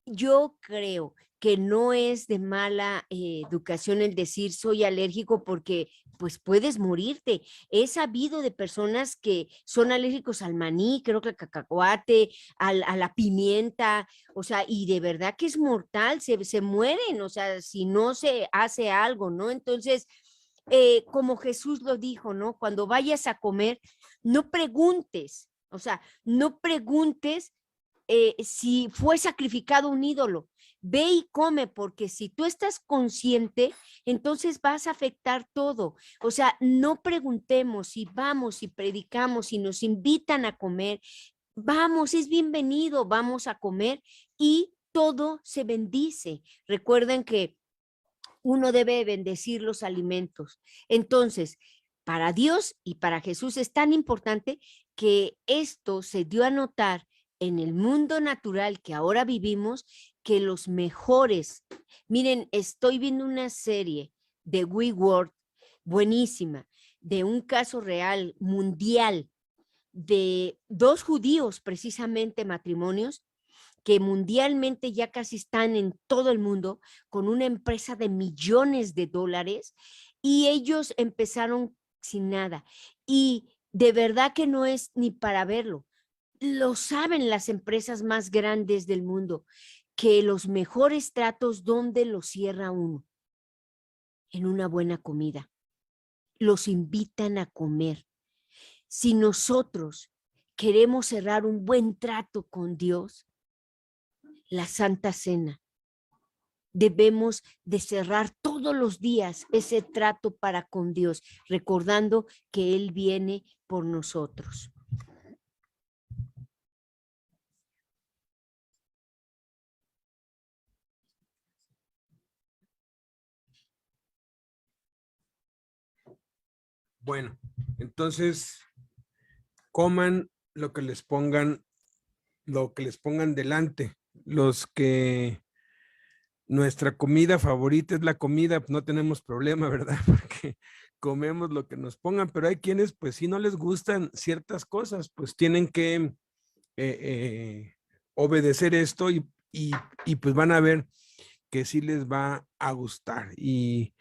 S2: Yo creo que no es de mala educación el decir soy alérgico porque pues puedes morirte. He sabido de personas que son alérgicos al maní, creo que al cacahuate, a la pimienta, o sea, y de verdad que es mortal, se mueren, o sea, si no se hace algo, ¿no? Entonces, como Jesús lo dijo, ¿no? Cuando vayas a comer, no preguntes, o sea, no preguntes si fue sacrificado un ídolo. Ve y come, porque si tú estás consciente, entonces vas a afectar todo. O sea, no preguntemos si vamos y predicamos, si nos invitan a comer, vamos, es bienvenido, vamos a comer y todo se bendice. Recuerden que uno debe bendecir los alimentos. Entonces, para Dios y para Jesús es tan importante que esto se dio a notar en el mundo natural que ahora vivimos, que los mejores, miren, estoy viendo una serie de WeWorld buenísima, de un caso real mundial de dos judíos, precisamente matrimonios, que mundialmente ya casi están en todo el mundo con una empresa de millones de dólares, y ellos empezaron sin nada. Y de verdad que no es ni para verlo. Lo saben las empresas más grandes del mundo, que los mejores tratos, ¿dónde los cierra uno? En una buena comida. Los invitan a comer. Si nosotros queremos cerrar un buen trato con Dios, la Santa Cena, debemos de cerrar todos los días ese trato para con Dios, recordando que Él viene por nosotros.
S3: Bueno, entonces coman lo que les pongan delante. Los que nuestra comida favorita es la comida, pues no tenemos problema, ¿verdad? Porque comemos lo que nos pongan, pero hay quienes, pues si no les gustan ciertas cosas, pues tienen que obedecer esto y pues van a ver que sí les va a gustar. Y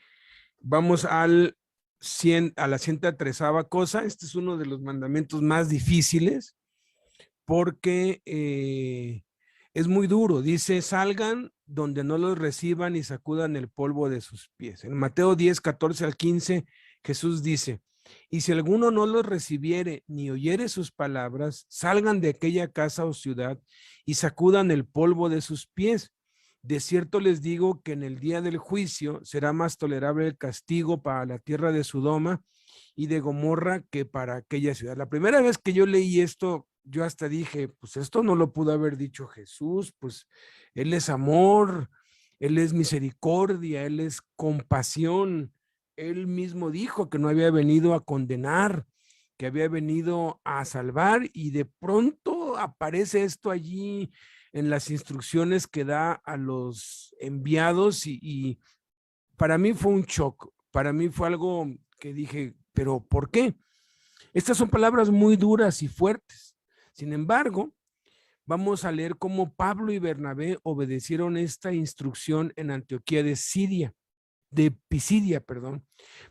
S3: vamos a la 103ª cosa. Este es uno de los mandamientos más difíciles porque es muy duro. Dice, salgan donde no los reciban y sacudan el polvo de sus pies. En Mateo 10, 14 al 15, Jesús dice, y si alguno no los recibiere ni oyere sus palabras, salgan de aquella casa o ciudad y sacudan el polvo de sus pies. De cierto les digo que en el día del juicio será más tolerable el castigo para la tierra de Sodoma y de Gomorra que para aquella ciudad. La primera vez que yo leí esto, yo hasta dije, pues esto no lo pudo haber dicho Jesús, pues Él es amor, Él es misericordia, Él es compasión. Él mismo dijo que no había venido a condenar, que había venido a salvar, y de pronto aparece esto allí en las instrucciones que da a los enviados y para mí fue un shock, para mí fue algo que dije, pero ¿por qué? Estas son palabras muy duras y fuertes. Sin embargo, vamos a leer cómo Pablo y Bernabé obedecieron esta instrucción en Antioquía de Pisidia, perdón,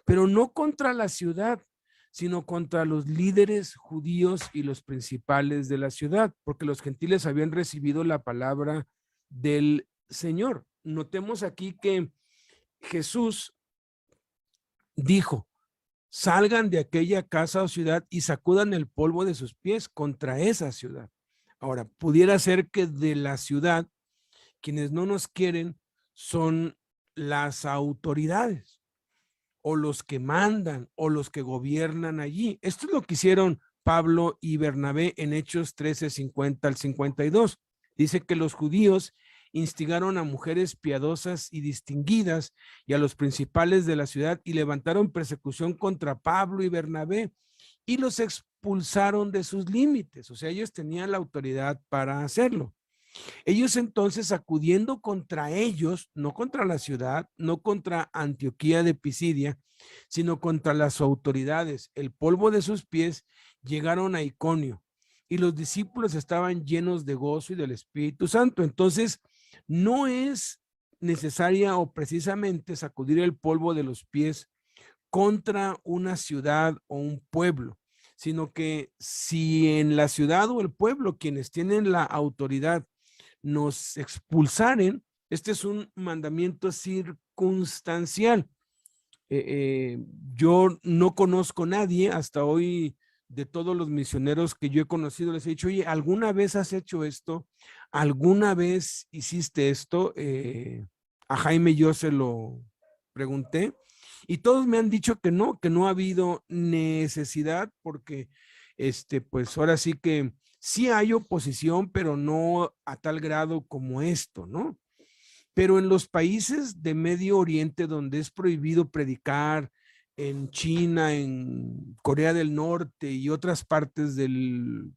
S3: pero no contra la ciudad, sino contra los líderes judíos y los principales de la ciudad, porque los gentiles habían recibido la palabra del Señor. Notemos aquí que Jesús dijo, salgan de aquella casa o ciudad y sacudan el polvo de sus pies contra esa ciudad. Ahora, pudiera ser que de la ciudad, quienes no nos quieren son las autoridades o los que mandan o los que gobiernan allí. Esto es lo que hicieron Pablo y Bernabé en Hechos 13, 50 al 52. Dice que los judíos instigaron a mujeres piadosas y distinguidas y a los principales de la ciudad y levantaron persecución contra Pablo y Bernabé y los expulsaron de sus límites. O sea, ellos tenían la autoridad para hacerlo. Ellos entonces, acudiendo contra ellos, no contra la ciudad, no contra Antioquía de Pisidia, sino contra las autoridades, el polvo de sus pies, llegaron a Iconio y los discípulos estaban llenos de gozo y del Espíritu Santo. Entonces, no es necesaria o precisamente sacudir el polvo de los pies contra una ciudad o un pueblo, sino que si en la ciudad o el pueblo quienes tienen la autoridad nos expulsaren, este es un mandamiento circunstancial. Yo no conozco a nadie hasta hoy de todos los misioneros que yo he conocido, les he dicho, oye, ¿alguna vez has hecho esto? ¿Alguna vez hiciste esto? A Jaime yo se lo pregunté y todos me han dicho que no ha habido necesidad porque, pues ahora sí que sí hay oposición, pero no a tal grado como esto, ¿no? Pero en los países de Medio Oriente donde es prohibido predicar, en China, en Corea del Norte y otras partes del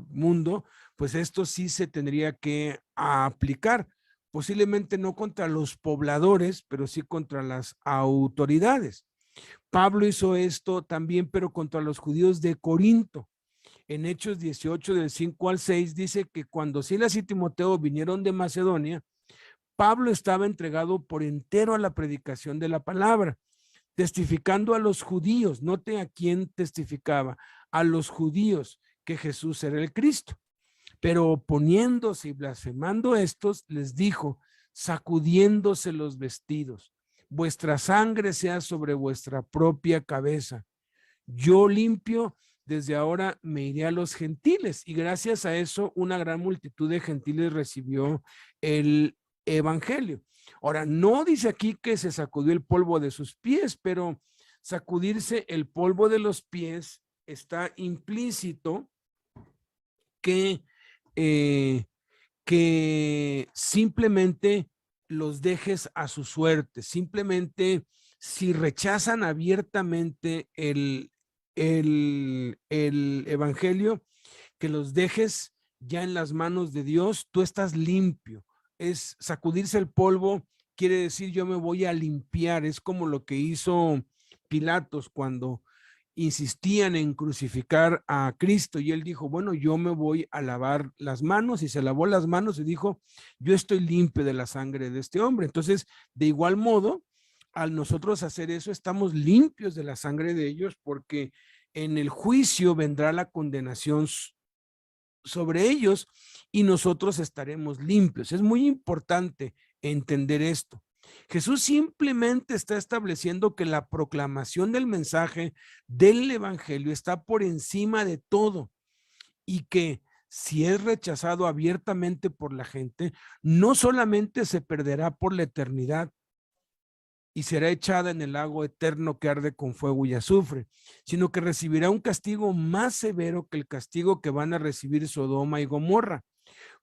S3: mundo, pues esto sí se tendría que aplicar, posiblemente no contra los pobladores, pero sí contra las autoridades. Pablo hizo esto también, pero contra los judíos de Corinto. En Hechos 18, del 5 al 6, dice que cuando Silas y Timoteo vinieron de Macedonia, Pablo estaba entregado por entero a la predicación de la palabra, testificando a los judíos. Note a quién testificaba, a los judíos, que Jesús era el Cristo. Pero oponiéndose y blasfemando estos, les dijo, sacudiéndose los vestidos, vuestra sangre sea sobre vuestra propia cabeza. Yo limpio, desde ahora me iré a los gentiles. Y gracias a eso, una gran multitud de gentiles recibió el evangelio. Ahora, no dice aquí que se sacudió el polvo de sus pies, pero sacudirse el polvo de los pies está implícito que simplemente los dejes a su suerte, simplemente si rechazan abiertamente el evangelio, que los dejes ya en las manos de Dios. Tú estás limpio. Es sacudirse el polvo, quiere decir yo me voy a limpiar. Es como lo que hizo Pilatos cuando insistían en crucificar a Cristo, y él dijo, bueno, yo me voy a lavar las manos, y se lavó las manos y dijo, yo estoy limpio de la sangre de este hombre. Entonces, de igual modo, al nosotros hacer eso, estamos limpios de la sangre de ellos, porque en el juicio vendrá la condenación sobre ellos y nosotros estaremos limpios. Es muy importante entender esto. Jesús simplemente está estableciendo que la proclamación del mensaje del evangelio está por encima de todo, y que si es rechazado abiertamente por la gente, no solamente se perderá por la eternidad y será echada en el lago eterno que arde con fuego y azufre, sino que recibirá un castigo más severo que el castigo que van a recibir Sodoma y Gomorra,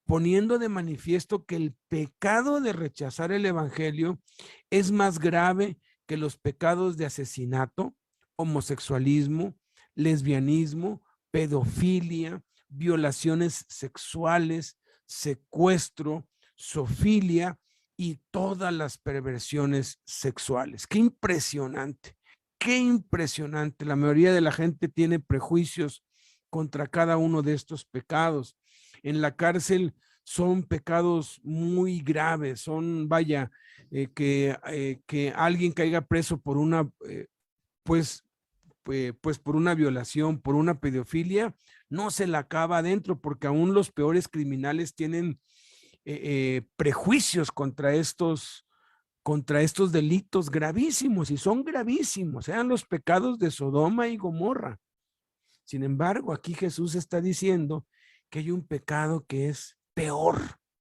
S3: poniendo de manifiesto que el pecado de rechazar el evangelio es más grave que los pecados de asesinato, homosexualismo, lesbianismo, pedofilia, violaciones sexuales, secuestro, zoofilia y todas las perversiones sexuales. Qué impresionante, qué impresionante. La mayoría de la gente tiene prejuicios contra cada uno de estos pecados. En la cárcel son pecados muy graves, son, vaya, que alguien caiga preso por una, pues por una violación, por una pedofilia, no se la acaba adentro, porque aún los peores criminales tienen prejuicios contra estos delitos gravísimos, y son gravísimos, sean los pecados de Sodoma y Gomorra. Sin embargo, aquí Jesús está diciendo que hay un pecado que es peor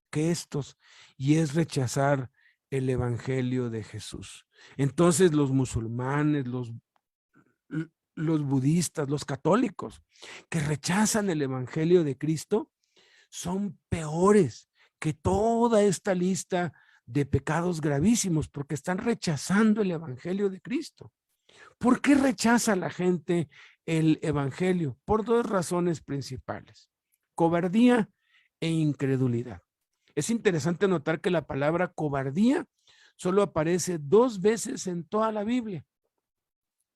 S3: que estos, y es rechazar el evangelio de Jesús. Entonces los musulmanes, los budistas, los católicos que rechazan el evangelio de Cristo son peores que toda esta lista de pecados gravísimos, porque están rechazando el evangelio de Cristo. ¿Por qué rechaza la gente el evangelio? Por dos razones principales: cobardía e incredulidad. Es interesante notar que la palabra cobardía solo aparece 2 veces en toda la Biblia,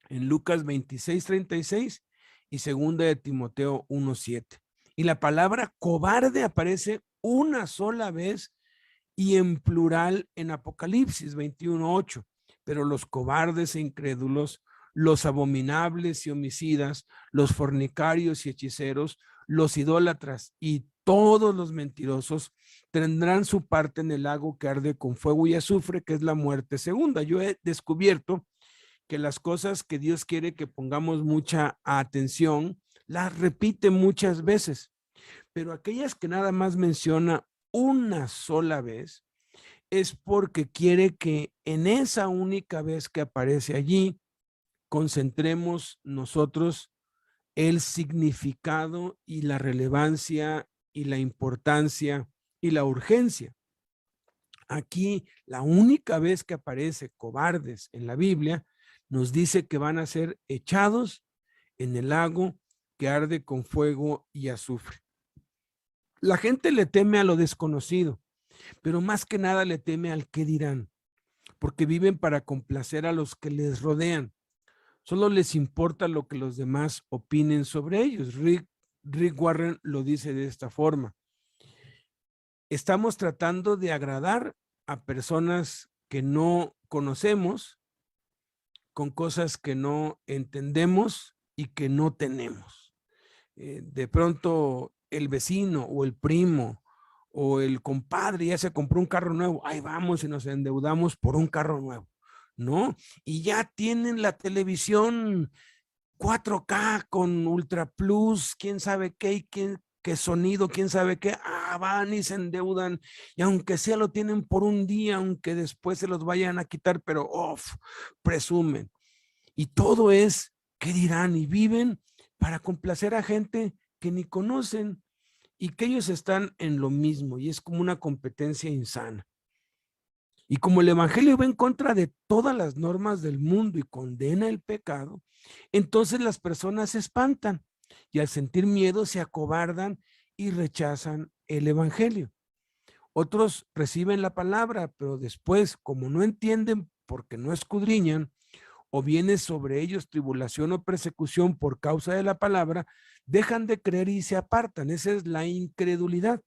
S3: en Lucas 26:36 y 2 de Timoteo 1:7. Y la palabra cobarde aparece una sola vez y en plural en Apocalipsis 21:8. Pero los cobardes e incrédulos, los abominables y homicidas, los fornicarios y hechiceros, los idólatras y todos los mentirosos tendrán su parte en el lago que arde con fuego y azufre, que es la muerte segunda. Yo he descubierto que las cosas que Dios quiere que pongamos mucha atención, las repite muchas veces, pero aquellas que nada más menciona una sola vez, es porque quiere que en esa única vez que aparece allí, concentremos nosotros el significado y la relevancia y la importancia y la urgencia. Aquí, la única vez que aparece cobardes en la Biblia, nos dice que van a ser echados en el lago que arde con fuego y azufre. La gente le teme a lo desconocido, pero más que nada le teme al qué dirán, porque viven para complacer a los que les rodean. Solo les importa lo que los demás opinen sobre ellos. Rick Warren lo dice de esta forma: estamos tratando de agradar a personas que no conocemos con cosas que no entendemos y que no tenemos. De pronto el vecino o el primo o el compadre ya se compró un carro nuevo, ahí vamos y nos endeudamos por un carro nuevo, ¿no? Y ya tienen la televisión 4K con Ultra Plus, quién sabe qué, qué sonido, quién sabe qué, van y se endeudan, y aunque sea lo tienen por un día, aunque después se los vayan a quitar, pero presumen. Y todo es, ¿qué dirán? Y viven para complacer a gente que ni conocen y que ellos están en lo mismo, y es como una competencia insana. Y como el evangelio va en contra de todas las normas del mundo y condena el pecado, entonces las personas se espantan y al sentir miedo se acobardan y rechazan el evangelio. Otros reciben la palabra, pero después, como no entienden porque no escudriñan, o viene sobre ellos tribulación o persecución por causa de la palabra, dejan de creer y se apartan. Esa es la incredulidad,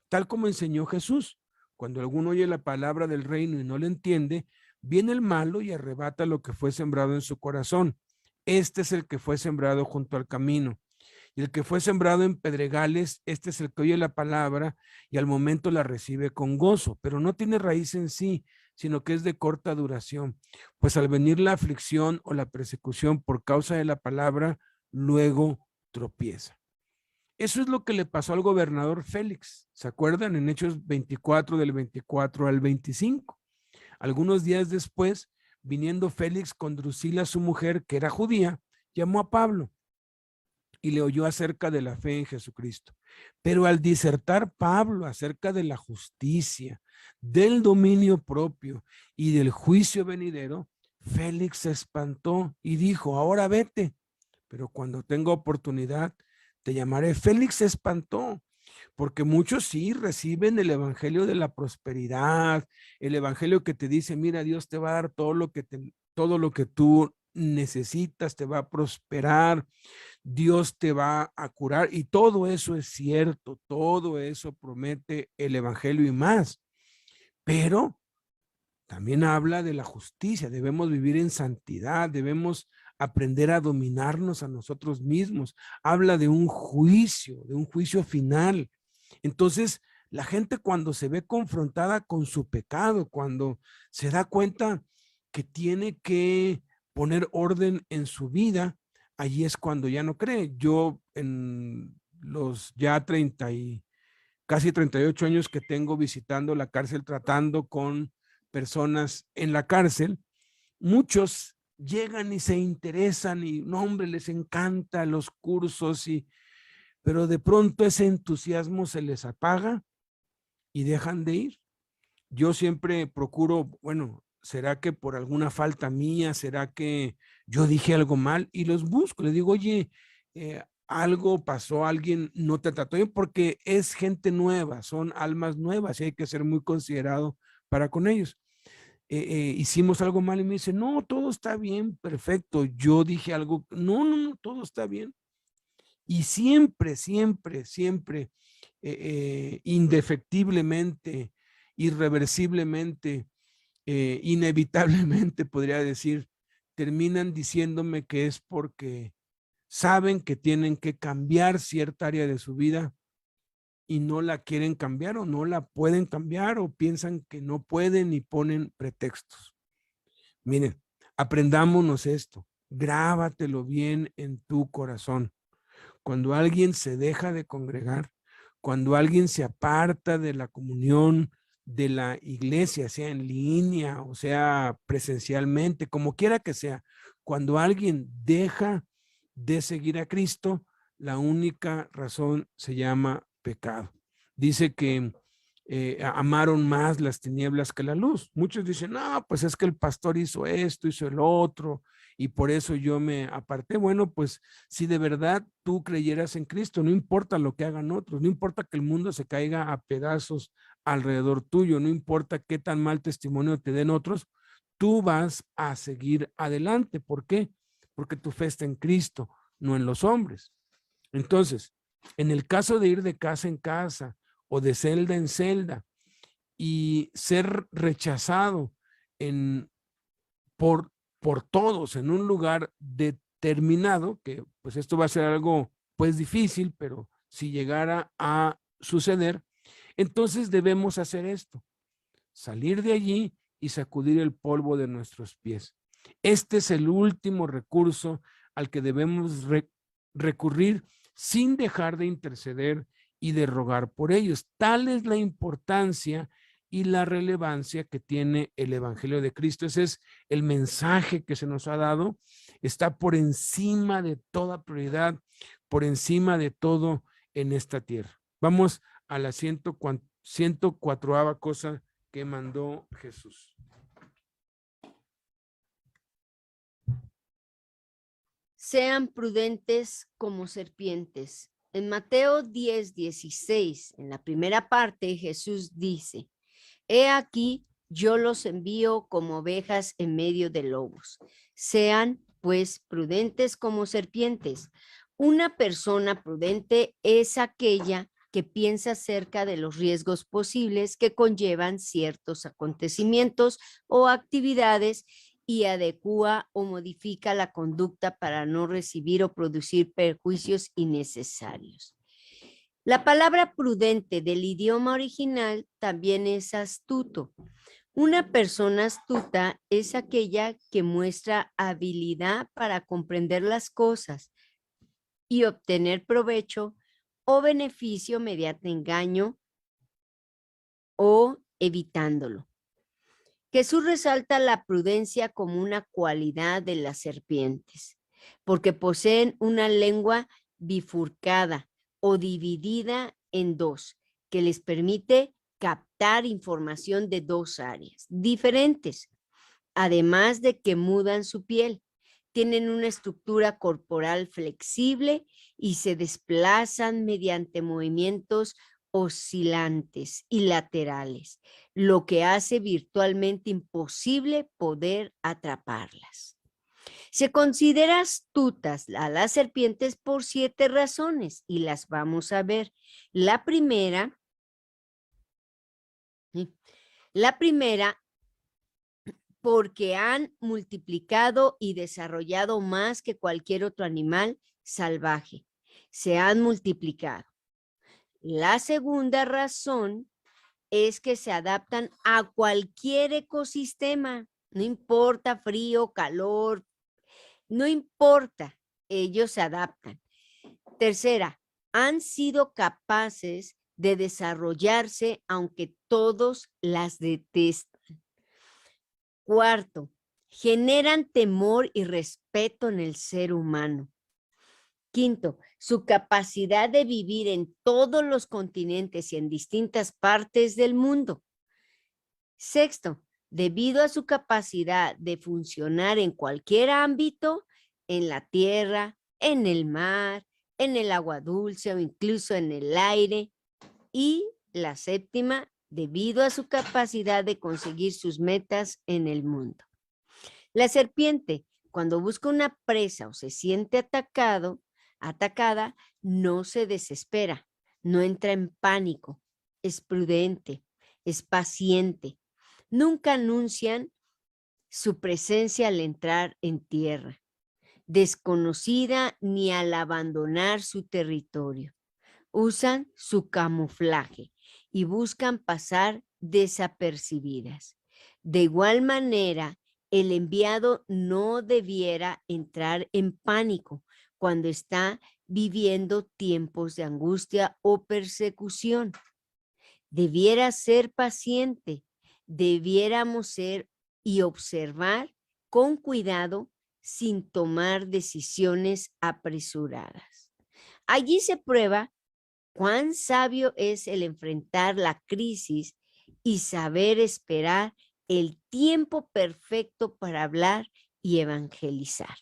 S3: tal como enseñó Jesús. Cuando alguno oye la palabra del reino y no le entiende, viene el malo y arrebata lo que fue sembrado en su corazón. Este es el que fue sembrado junto al camino. Y el que fue sembrado en pedregales, este es el que oye la palabra y al momento la recibe con gozo, pero no tiene raíz en sí, sino que es de corta duración. Pues al venir la aflicción o la persecución por causa de la palabra, luego tropieza. Eso es lo que le pasó al gobernador Félix. ¿Se acuerdan? En Hechos 24, del 24 al 25. Algunos días después, viniendo Félix con Drusila, su mujer, que era judía, llamó a Pablo y le oyó acerca de la fe en Jesucristo. Pero al disertar Pablo acerca de la justicia, del dominio propio y del juicio venidero, Félix se espantó y dijo, ahora vete, pero cuando tenga oportunidad te llamaré. Félix se espantó porque muchos sí reciben el evangelio de la prosperidad, el evangelio que te dice, mira, Dios te va a dar todo lo que tú necesitas, te va a prosperar, Dios te va a curar y todo eso es cierto, todo eso promete el evangelio y más, pero también habla de la justicia, debemos vivir en santidad, debemos aprender a dominarnos a nosotros mismos, habla de un juicio final. Entonces, la gente cuando se ve confrontada con su pecado, cuando se da cuenta que tiene que poner orden en su vida, allí es cuando ya no cree. Yo en los ya casi 38 años que tengo visitando la cárcel, tratando con personas en la cárcel, muchos llegan y se interesan y no, hombre, les encanta los cursos, pero de pronto ese entusiasmo se les apaga y dejan de ir. Yo siempre procuro, bueno, ¿será que por alguna falta mía? ¿Será que yo dije algo mal? Y los busco, les digo, oye, algo pasó, alguien no te trató bien, porque es gente nueva, son almas nuevas y hay que ser muy considerado para con ellos. Hicimos algo mal y me dice, no, todo está bien, perfecto. Yo dije algo, no, todo está bien. Y siempre, siempre, siempre, indefectiblemente, irreversiblemente, inevitablemente, podría decir, terminan diciéndome que es porque saben que tienen que cambiar cierta área de su vida y no la quieren cambiar o no la pueden cambiar o piensan que no pueden y ponen pretextos. Miren, aprendámonos esto, grábatelo bien en tu corazón. Cuando alguien se deja de congregar, cuando alguien se aparta de la comunión de la iglesia, sea en línea o sea presencialmente, como quiera que sea, cuando alguien deja de seguir a Cristo, la única razón se llama pecado. Dice que amaron más las tinieblas que la luz. Muchos dicen, no, pues es que el pastor hizo esto, hizo el otro, y por eso yo me aparté. Bueno, pues si de verdad tú creyeras en Cristo, no importa lo que hagan otros, no importa que el mundo se caiga a pedazos alrededor tuyo, no importa qué tan mal testimonio te den otros, tú vas a seguir adelante. ¿Por qué? Porque tu fe está en Cristo, no en los hombres. Entonces, en el caso de ir de casa en casa o de celda en celda y ser rechazado por todos en un lugar determinado, que pues esto va a ser algo pues difícil, pero si llegara a suceder, entonces debemos hacer esto, salir de allí y sacudir el polvo de nuestros pies. Este es el último recurso al que debemos recurrir sin dejar de interceder y de rogar por ellos. Tal es la importancia y la relevancia que tiene el Evangelio de Cristo. Ese es el mensaje que se nos ha dado. Está por encima de toda prioridad, por encima de todo en esta tierra. Vamos a la 104ª cosa que mandó Jesús.
S2: Sean prudentes como serpientes. En Mateo 10:16, en la primera parte, Jesús dice, he aquí, yo los envío como ovejas en medio de lobos. Sean, pues, prudentes como serpientes. Una persona prudente es aquella que piensa acerca de los riesgos posibles que conllevan ciertos acontecimientos o actividades y adecúa o modifica la conducta para no recibir o producir perjuicios innecesarios. La palabra prudente del idioma original también es astuto. Una persona astuta es aquella que muestra habilidad para comprender las cosas y obtener provecho o beneficio mediante engaño o evitándolo. Jesús resalta la prudencia como una cualidad de las serpientes, porque poseen una lengua bifurcada o dividida en dos, que les permite captar información de dos áreas diferentes, además de que mudan su piel. Tienen una estructura corporal flexible y se desplazan mediante movimientos oscilantes y laterales, lo que hace virtualmente imposible poder atraparlas. Se considera astutas a las serpientes por 7 razones y las vamos a ver. La primera, porque han multiplicado y desarrollado más que cualquier otro animal salvaje. Se han multiplicado. La segunda razón es que se adaptan a cualquier ecosistema, no importa frío, calor, no importa, ellos se adaptan. Tercera, han sido capaces de desarrollarse aunque todos las detestan. Cuarto, generan temor y respeto en el ser humano. Quinto, su capacidad de vivir en todos los continentes y en distintas partes del mundo. Sexto, debido a su capacidad de funcionar en cualquier ámbito, en la tierra, en el mar, en el agua dulce o incluso en el aire. Y la séptima, debido a su capacidad de conseguir sus metas en el mundo. La serpiente, cuando busca una presa o se siente atacada, no se desespera, no entra en pánico, es prudente, es paciente. Nunca anuncian su presencia al entrar en tierra, desconocida ni al abandonar su territorio. Usan su camuflaje y buscan pasar desapercibidas. De igual manera, el enviado no debiera entrar en pánico cuando está viviendo tiempos de angustia o persecución. Debiera ser paciente, debiéramos ser y observar con cuidado sin tomar decisiones apresuradas. Allí se prueba cuán sabio es el enfrentar la crisis y saber esperar el tiempo perfecto para hablar y evangelizar.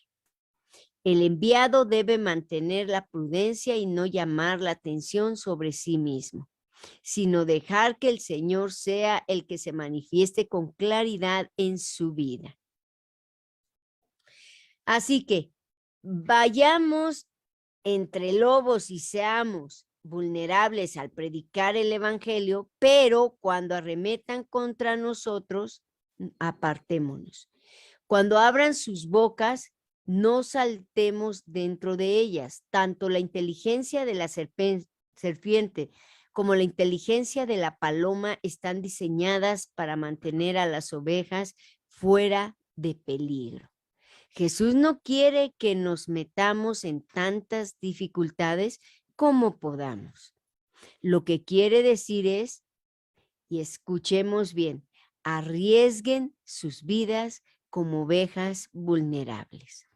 S2: El enviado debe mantener la prudencia y no llamar la atención sobre sí mismo, sino dejar que el Señor sea el que se manifieste con claridad en su vida. Así que vayamos entre lobos y seamos vulnerables al predicar el evangelio, pero cuando arremetan contra nosotros, apartémonos. Cuando abran sus bocas, no saltemos dentro de ellas. Tanto la inteligencia de la serpiente como la inteligencia de la paloma están diseñadas para mantener a las ovejas fuera de peligro. Jesús no quiere que nos metamos en tantas dificultades como podamos. Lo que quiere decir es, y escuchemos bien, arriesguen sus vidas como ovejas vulnerables,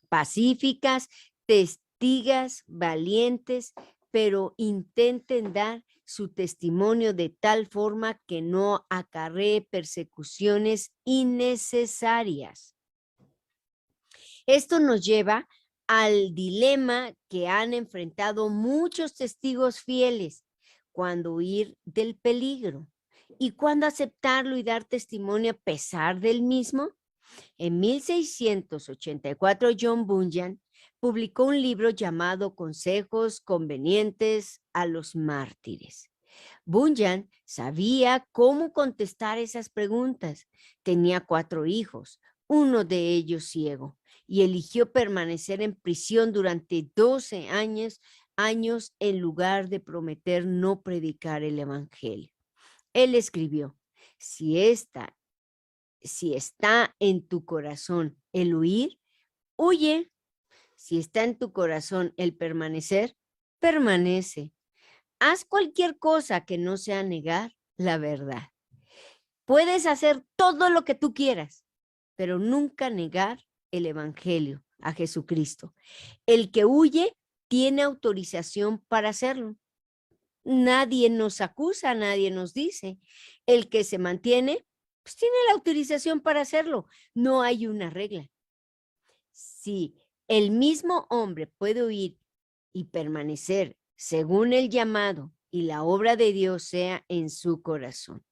S2: pacíficas, testigas, valientes, pero intenten dar su testimonio de tal forma que no acarree persecuciones innecesarias. Esto nos lleva al dilema que han enfrentado muchos testigos fieles: cuándo huir del peligro y cuándo aceptarlo y dar testimonio a pesar del mismo. En 1684, John Bunyan publicó un libro llamado Consejos convenientes a los mártires. Bunyan sabía cómo contestar esas preguntas. Tenía 4 hijos, uno de ellos ciego, y eligió permanecer en prisión durante 12 años en lugar de prometer no predicar el evangelio. Él escribió: si está en tu corazón el huir, huye. Si está en tu corazón el permanecer, permanece. Haz cualquier cosa que no sea negar la verdad. Puedes hacer todo lo que tú quieras, pero nunca negar el evangelio, a Jesucristo. El que huye tiene autorización para hacerlo. Nadie nos acusa, nadie nos dice. El que se mantiene, pues tiene la autorización para hacerlo. No hay una regla. Si el mismo hombre puede huir y permanecer según el llamado y la obra de Dios sea en su corazón.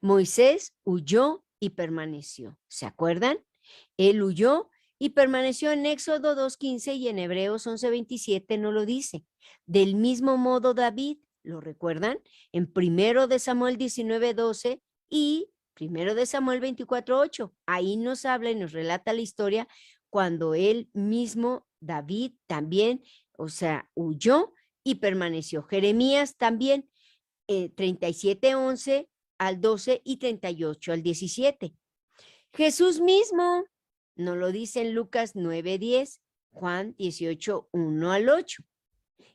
S2: Moisés huyó y permaneció. ¿Se acuerdan? Él huyó y permaneció. En Éxodo 2:15 y en Hebreos 11:27 no lo dice. Del mismo modo David, ¿lo recuerdan? En 1 de Samuel 19:12 y 1 de Samuel 24:8. Ahí nos habla y nos relata la historia cuando él mismo, David, también, huyó y permaneció. Jeremías también, 37:11 al 12 y 38 al 17. Jesús mismo nos lo dice en Lucas 9:10, Juan 18:1 al 8.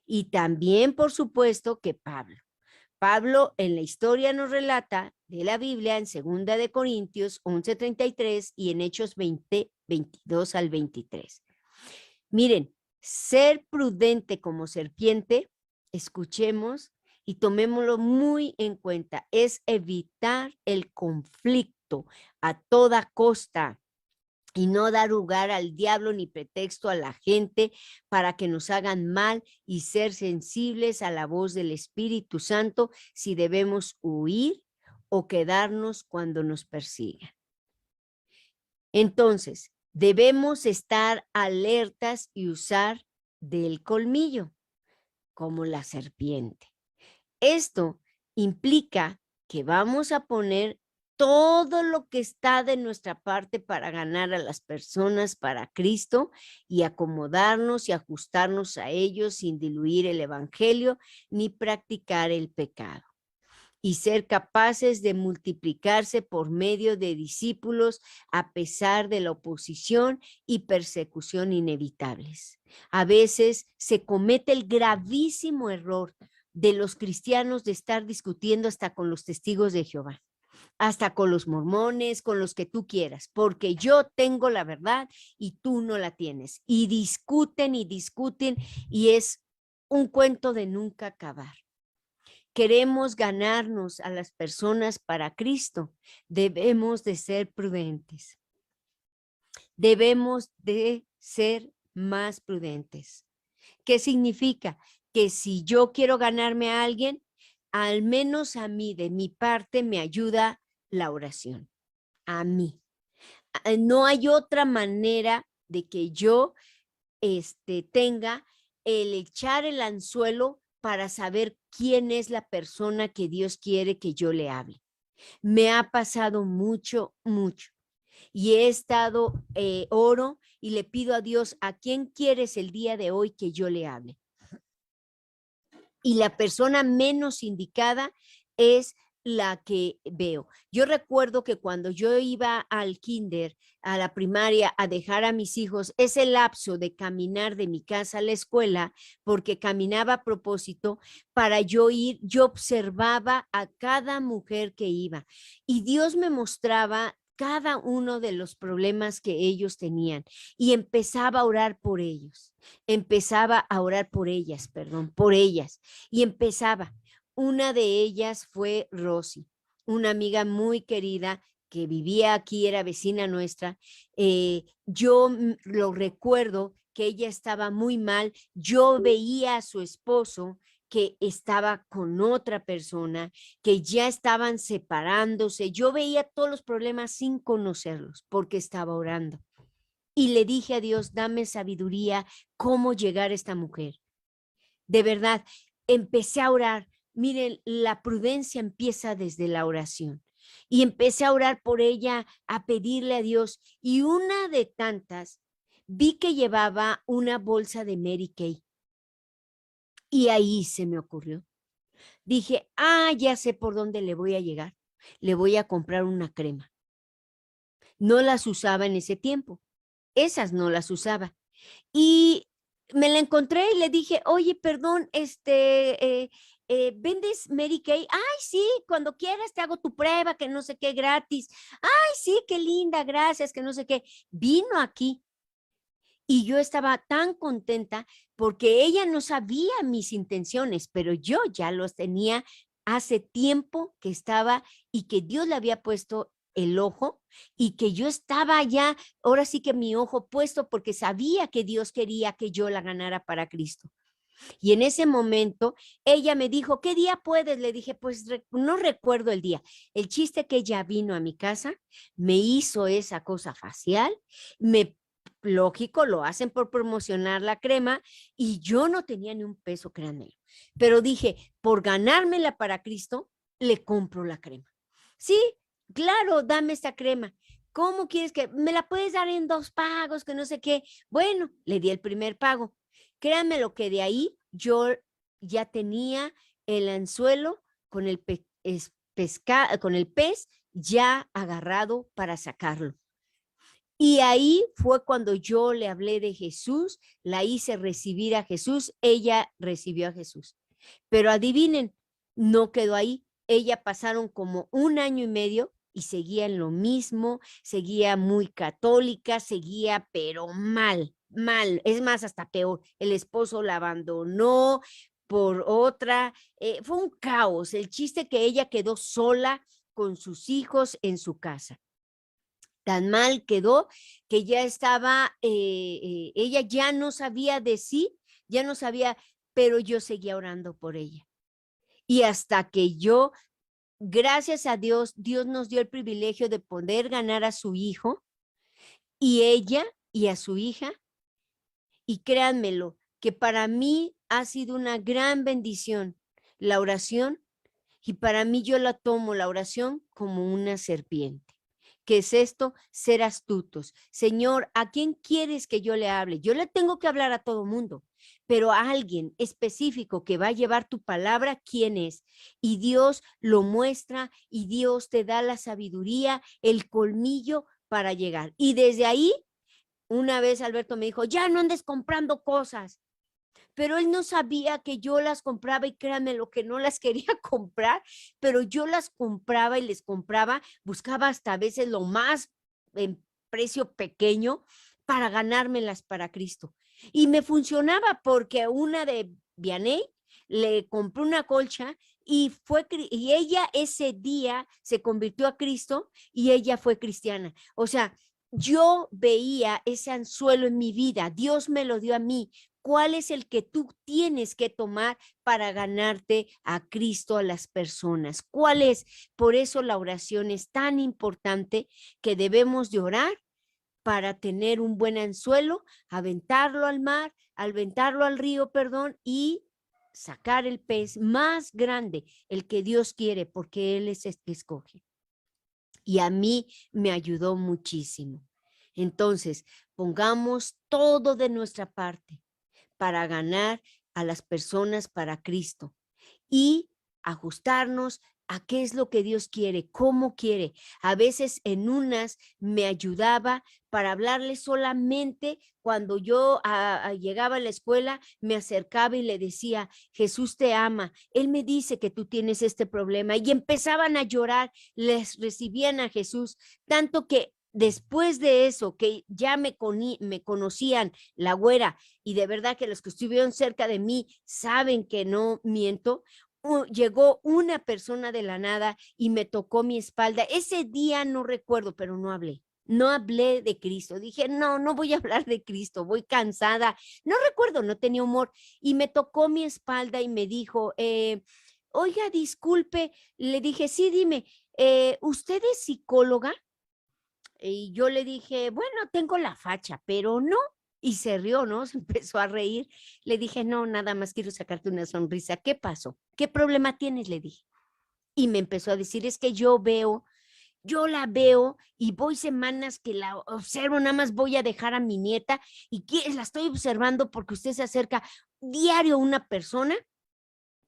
S2: Y también, por supuesto, que Pablo en la historia nos relata de la Biblia en 2 de Corintios 11:33 y en Hechos 20:22 al 23. Miren, ser prudente como serpiente, escuchemos y tomémoslo muy en cuenta, es evitar el conflicto a toda costa y no dar lugar al diablo ni pretexto a la gente para que nos hagan mal, y ser sensibles a la voz del Espíritu Santo si debemos huir o quedarnos cuando nos persigan. Entonces, debemos estar alertas y usar del colmillo, como la serpiente. Esto implica que vamos a poner todo lo que está de nuestra parte para ganar a las personas para Cristo y acomodarnos y ajustarnos a ellos sin diluir el evangelio ni practicar el pecado. Y ser capaces de multiplicarse por medio de discípulos a pesar de la oposición y persecución inevitables. A veces se comete el gravísimo error de los cristianos de estar discutiendo hasta con los testigos de Jehová, hasta con los mormones, con los que tú quieras, porque yo tengo la verdad y tú no la tienes. Y discuten y es un cuento de nunca acabar. Queremos ganarnos a las personas para Cristo, debemos de ser prudentes. Debemos de ser más prudentes. ¿Qué significa? Que si yo quiero ganarme a alguien, al menos a mí, de mi parte, me ayuda la oración. A mí. No hay otra manera de que yo tenga el echar el anzuelo para saber quién es la persona que Dios quiere que yo le hable. Me ha pasado mucho. Y he estado, oro y le pido a Dios, ¿a quién quieres el día de hoy que yo le hable? Y la persona menos indicada es la que veo. Yo recuerdo que cuando yo iba al kinder, a la primaria, a dejar a mis hijos, ese lapso de caminar de mi casa a la escuela, porque caminaba a propósito para yo ir, yo observaba a cada mujer que iba y Dios me mostraba cada uno de los problemas que ellos tenían y empezaba a orar por ellos, empezaba a orar por ellas, perdón, por ellas, y empezaba. Una de ellas fue Rosy, una amiga muy querida que vivía aquí, era vecina nuestra. Yo lo recuerdo que ella estaba muy mal. Yo veía a su esposo que estaba con otra persona, que ya estaban separándose. Yo veía todos los problemas sin conocerlos porque estaba orando. Y le dije a Dios, dame sabiduría, cómo llegar a esta mujer. De verdad, empecé a orar. Miren, la prudencia empieza desde la oración. Y empecé a orar por ella, a pedirle a Dios. Y una de tantas, vi que llevaba una bolsa de Mary Kay. Y ahí se me ocurrió. Dije, ya sé por dónde le voy a llegar. Le voy a comprar una crema. No las usaba en ese tiempo. Esas no las usaba. Y me la encontré y le dije, oye, perdón, ¿vendes Mary Kay? Ay, sí, cuando quieras te hago tu prueba, que no sé qué, gratis. Ay, sí, qué linda, gracias, que no sé qué. Vino aquí y yo estaba tan contenta porque ella no sabía mis intenciones, pero yo ya los tenía hace tiempo que estaba y que Dios le había puesto el ojo y que yo estaba ya, ahora sí que mi ojo puesto porque sabía que Dios quería que yo la ganara para Cristo. Y en ese momento ella me dijo, ¿qué día puedes? Le dije, pues no recuerdo el día. El chiste que ella vino a mi casa, me hizo esa cosa facial, lógico, lo hacen por promocionar la crema y yo no tenía ni un peso, créanmelo. Pero dije, por ganármela para Cristo, le compro la crema. Sí, claro, dame esta crema. ¿Cómo quieres que me la puedes dar en 2 pagos, que no sé qué? Bueno, le di el primer pago. Créanme lo que de ahí yo ya tenía el anzuelo con el con el pez ya agarrado para sacarlo. Y ahí fue cuando yo le hablé de Jesús, la hice recibir a Jesús, ella recibió a Jesús. Pero adivinen, no quedó ahí. Ella pasaron como 1 año y medio y seguía en lo mismo, seguía muy católica, seguía pero mal, mal. Es más, hasta peor. El esposo la abandonó por otra. Fue un caos. El chiste que ella quedó sola con sus hijos en su casa. Tan mal quedó que ya estaba, ella ya no sabía de sí, ya no sabía, pero yo seguía orando por ella. Y hasta que yo, gracias a Dios, Dios nos dio el privilegio de poder ganar a su hijo y ella y a su hija. Y créanmelo, que para mí ha sido una gran bendición la oración y para mí yo la tomo la oración como una serpiente. ¿Qué es esto? Ser astutos. Señor, ¿a quién quieres que yo le hable? Yo le tengo que hablar a todo mundo, pero a alguien específico que va a llevar tu palabra, ¿quién es? Y Dios lo muestra y Dios te da la sabiduría, el colmillo para llegar. Y desde ahí, una vez Alberto me dijo, ya no andes comprando cosas. Pero él no sabía que yo las compraba y créanme lo que no las quería comprar, pero yo las compraba y les compraba, buscaba hasta a veces lo más en precio pequeño para ganármelas para Cristo. Y me funcionaba porque a una de Vianey le compré una colcha y ella ese día se convirtió a Cristo y ella fue cristiana. O sea, yo veía ese anzuelo en mi vida, Dios me lo dio a mí. ¿Cuál es el que tú tienes que tomar para ganarte a Cristo, a las personas? ¿Cuál es? Por eso la oración es tan importante que debemos de orar para tener un buen anzuelo, aventarlo al mar, aventarlo al río, perdón, y sacar el pez más grande, el que Dios quiere, porque Él es el que escoge. Y a mí me ayudó muchísimo. Entonces, pongamos todo de nuestra parte para ganar a las personas para Cristo. Y ajustarnos a qué es lo que Dios quiere, cómo quiere. A veces en unas me ayudaba para hablarle solamente cuando yo llegaba a la escuela, me acercaba y le decía, Jesús te ama, Él me dice que tú tienes este problema, y empezaban a llorar, les recibían a Jesús, tanto que después de eso, que ya me conocían la güera, y de verdad que los que estuvieron cerca de mí saben que no miento, llegó una persona de la nada y me tocó mi espalda. Ese día no recuerdo, pero no hablé. No hablé de Cristo. Dije, no, no voy a hablar de Cristo, voy cansada. No recuerdo, no tenía humor. Y me tocó mi espalda y me dijo, oiga, disculpe. Le dije, sí, dime, ¿usted es psicóloga? Y yo le dije, bueno, tengo la facha, pero no. Y se rió, ¿no? Se empezó a reír. Le dije, no, nada más quiero sacarte una sonrisa. ¿Qué pasó? ¿Qué problema tienes? Le dije. Y me empezó a decir, es que yo la veo y voy semanas que la observo, nada más voy a dejar a mi nieta y la estoy observando porque usted se acerca diario a una persona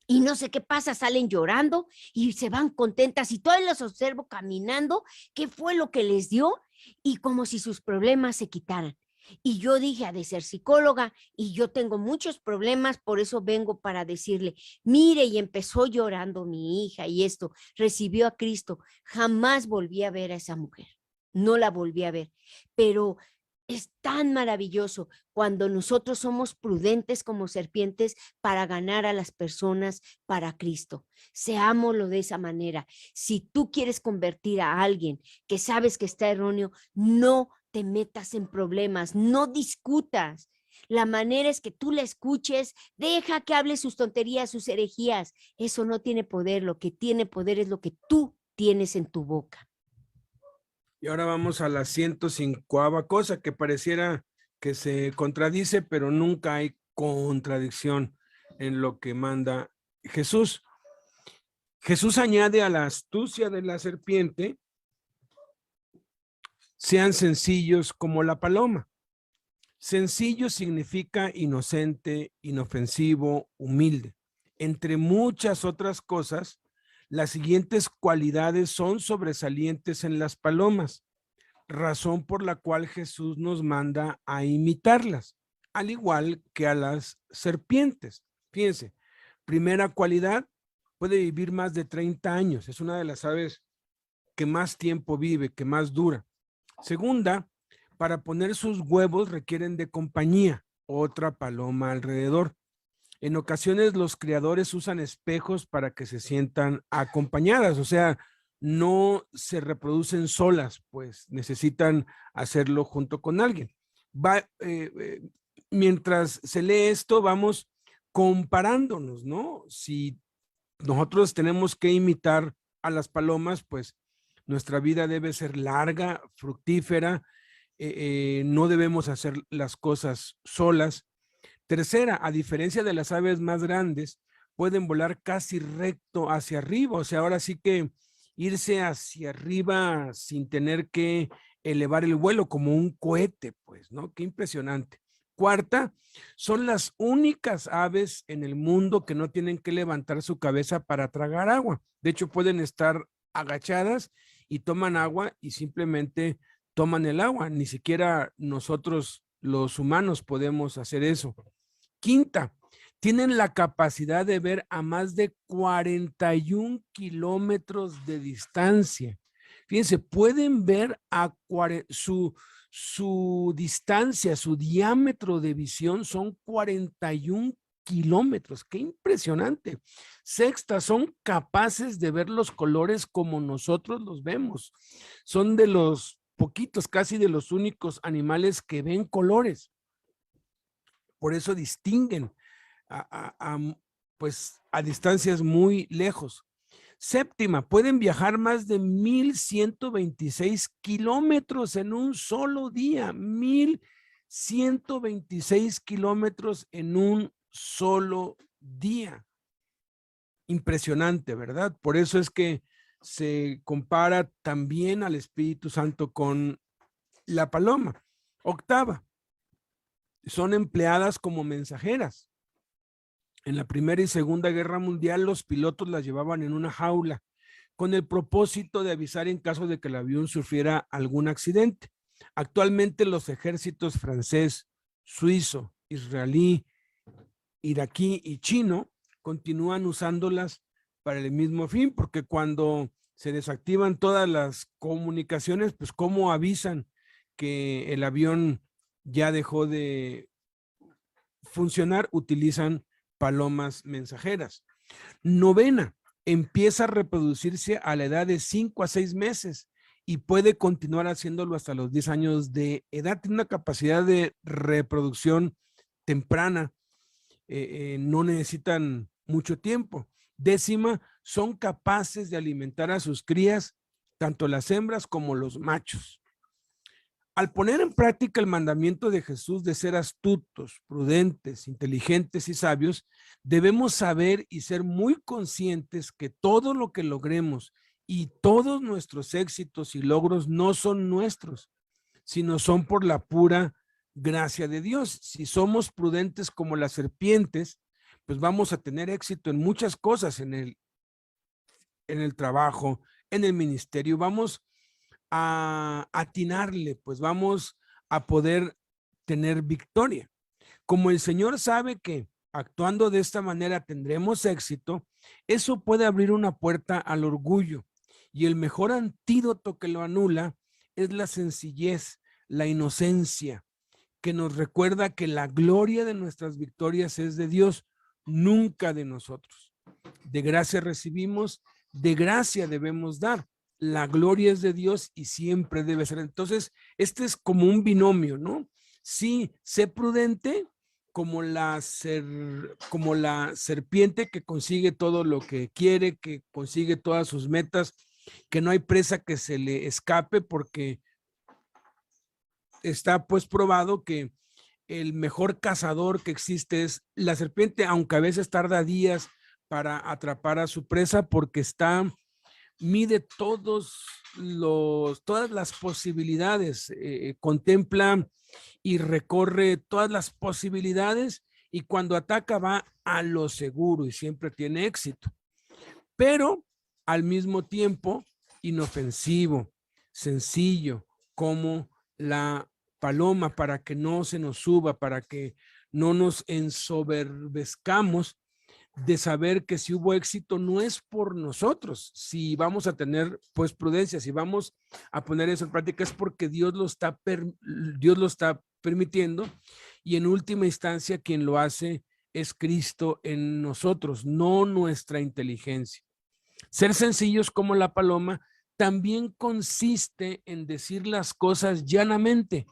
S2: y no sé qué pasa, salen llorando y se van contentas y todas las observo caminando, ¿qué fue lo que les dio? Y como si sus problemas se quitaran. Y yo dije, ha de ser psicóloga y yo tengo muchos problemas, por eso vengo para decirle, mire, y empezó llorando mi hija y esto, recibió a Cristo. Jamás volví a ver a esa mujer, no la volví a ver, pero es tan maravilloso cuando nosotros somos prudentes como serpientes para ganar a las personas para Cristo. Seámoslo de esa manera. Si tú quieres convertir a alguien que sabes que está erróneo, no te metas en problemas, no discutas. La manera es que tú la escuches, deja que hable sus tonterías, sus herejías. Eso no tiene poder, lo que tiene poder es lo que tú tienes en tu boca.
S3: Y ahora vamos a la 105ª cosa, que pareciera que se contradice, pero nunca hay contradicción en lo que manda Jesús. Jesús añade a la astucia de la serpiente, sean sencillos como la paloma. Sencillo significa inocente, inofensivo, humilde. Entre muchas otras cosas, las siguientes cualidades son sobresalientes en las palomas, razón por la cual Jesús nos manda a imitarlas, al igual que a las serpientes. Fíjense, primera cualidad, puede vivir más de 30 años. Es una de las aves que más tiempo vive, que más dura. Segunda, para poner sus huevos requieren de compañía, otra paloma alrededor. En ocasiones los criadores usan espejos para que se sientan acompañadas, o sea, no se reproducen solas, pues necesitan hacerlo junto con alguien. Mientras se lee esto, vamos comparándonos, ¿no? Si nosotros tenemos que imitar a las palomas, pues nuestra vida debe ser larga, fructífera, no debemos hacer las cosas solas. Tercera, a diferencia de las aves más grandes, pueden volar casi recto hacia arriba, o sea, ahora sí que irse hacia arriba sin tener que elevar el vuelo como un cohete, pues, ¿no? Qué impresionante. Cuarta, son las únicas aves en el mundo que no tienen que levantar su cabeza para tragar agua. De hecho, pueden estar agachadas y toman agua y simplemente toman el agua. Ni siquiera nosotros, los humanos, podemos hacer eso. Quinta, tienen la capacidad de ver a más de 41 kilómetros de distancia. Fíjense, pueden ver a su distancia, su diámetro de visión son 41 kilómetros. ¡Qué impresionante! Sexta, son capaces de ver los colores como nosotros los vemos. Son de los poquitos, casi de los únicos animales que ven colores. Por eso distinguen pues a distancias muy lejos. Séptima, pueden viajar más de 1,126 kilómetros en un solo día. 1,126 kilómetros en un solo día. Impresionante, ¿verdad? Por eso es que se compara también al Espíritu Santo con la paloma. Octava, son empleadas como mensajeras. En la Primera y Segunda Guerra Mundial, los pilotos las llevaban en una jaula con el propósito de avisar en caso de que el avión sufriera algún accidente. Actualmente los ejércitos francés, suizo, israelí, iraquí y chino continúan usándolas para el mismo fin, porque cuando se desactivan todas las comunicaciones, pues cómo avisan que el avión ya dejó de funcionar, utilizan palomas mensajeras. Novena, empieza a reproducirse a la edad de 5 a 6 meses y puede continuar haciéndolo hasta los 10 años de edad. Tiene una capacidad de reproducción temprana, no necesitan mucho tiempo. Décima, son capaces de alimentar a sus crías, tanto las hembras como los machos. Al poner en práctica el mandamiento de Jesús de ser astutos, prudentes, inteligentes y sabios, debemos saber y ser muy conscientes que todo lo que logremos y todos nuestros éxitos y logros no son nuestros, sino son por la pura gracia de Dios. Si somos prudentes como las serpientes, pues vamos a tener éxito en muchas cosas, en el trabajo, en el ministerio, vamos a atinarle, pues vamos a poder tener victoria. Como el Señor sabe que actuando de esta manera tendremos éxito, eso puede abrir una puerta al orgullo, y el mejor antídoto que lo anula es la sencillez, la inocencia, que nos recuerda que la gloria de nuestras victorias es de Dios, nunca de nosotros. De gracia recibimos, de gracia debemos dar. La gloria es de Dios y siempre debe ser. Entonces, este es como un binomio, ¿no? Sí, sé prudente como la serpiente que consigue todo lo que quiere, que consigue todas sus metas, que no hay presa que se le escape, porque está pues probado que el mejor cazador que existe es la serpiente, aunque a veces tarda días para atrapar a su presa, porque mide todas las posibilidades, contempla y recorre todas las posibilidades, y cuando ataca va a lo seguro y siempre tiene éxito, pero al mismo tiempo inofensivo, sencillo, como la paloma, para que no se nos suba, para que no nos ensoberbezcamos de saber que si hubo éxito no es por nosotros. Si vamos a tener pues prudencia, si vamos a poner eso en práctica, es porque Dios lo está permitiendo, y en última instancia quien lo hace es Cristo en nosotros, no nuestra inteligencia. Ser sencillos como la paloma también consiste en decir las cosas llanamente,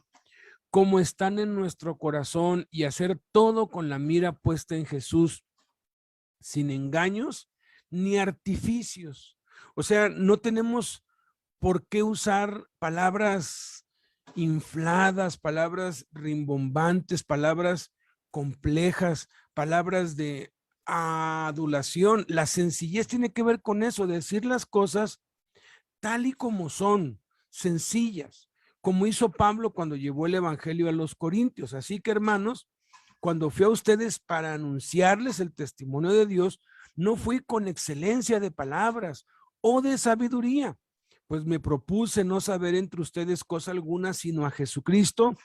S3: como están en nuestro corazón, y hacer todo con la mira puesta en Jesús, sin engaños ni artificios. O sea, no tenemos por qué usar palabras infladas, palabras rimbombantes, palabras complejas, palabras de adulación. La sencillez tiene que ver con eso, decir las cosas tal y como son, sencillas, como hizo Pablo cuando llevó el evangelio a los corintios. Así que, hermanos, cuando fui a ustedes para anunciarles el testimonio de Dios, no fui con excelencia de palabras o de sabiduría, pues me propuse no saber entre ustedes cosa alguna, sino a Jesucristo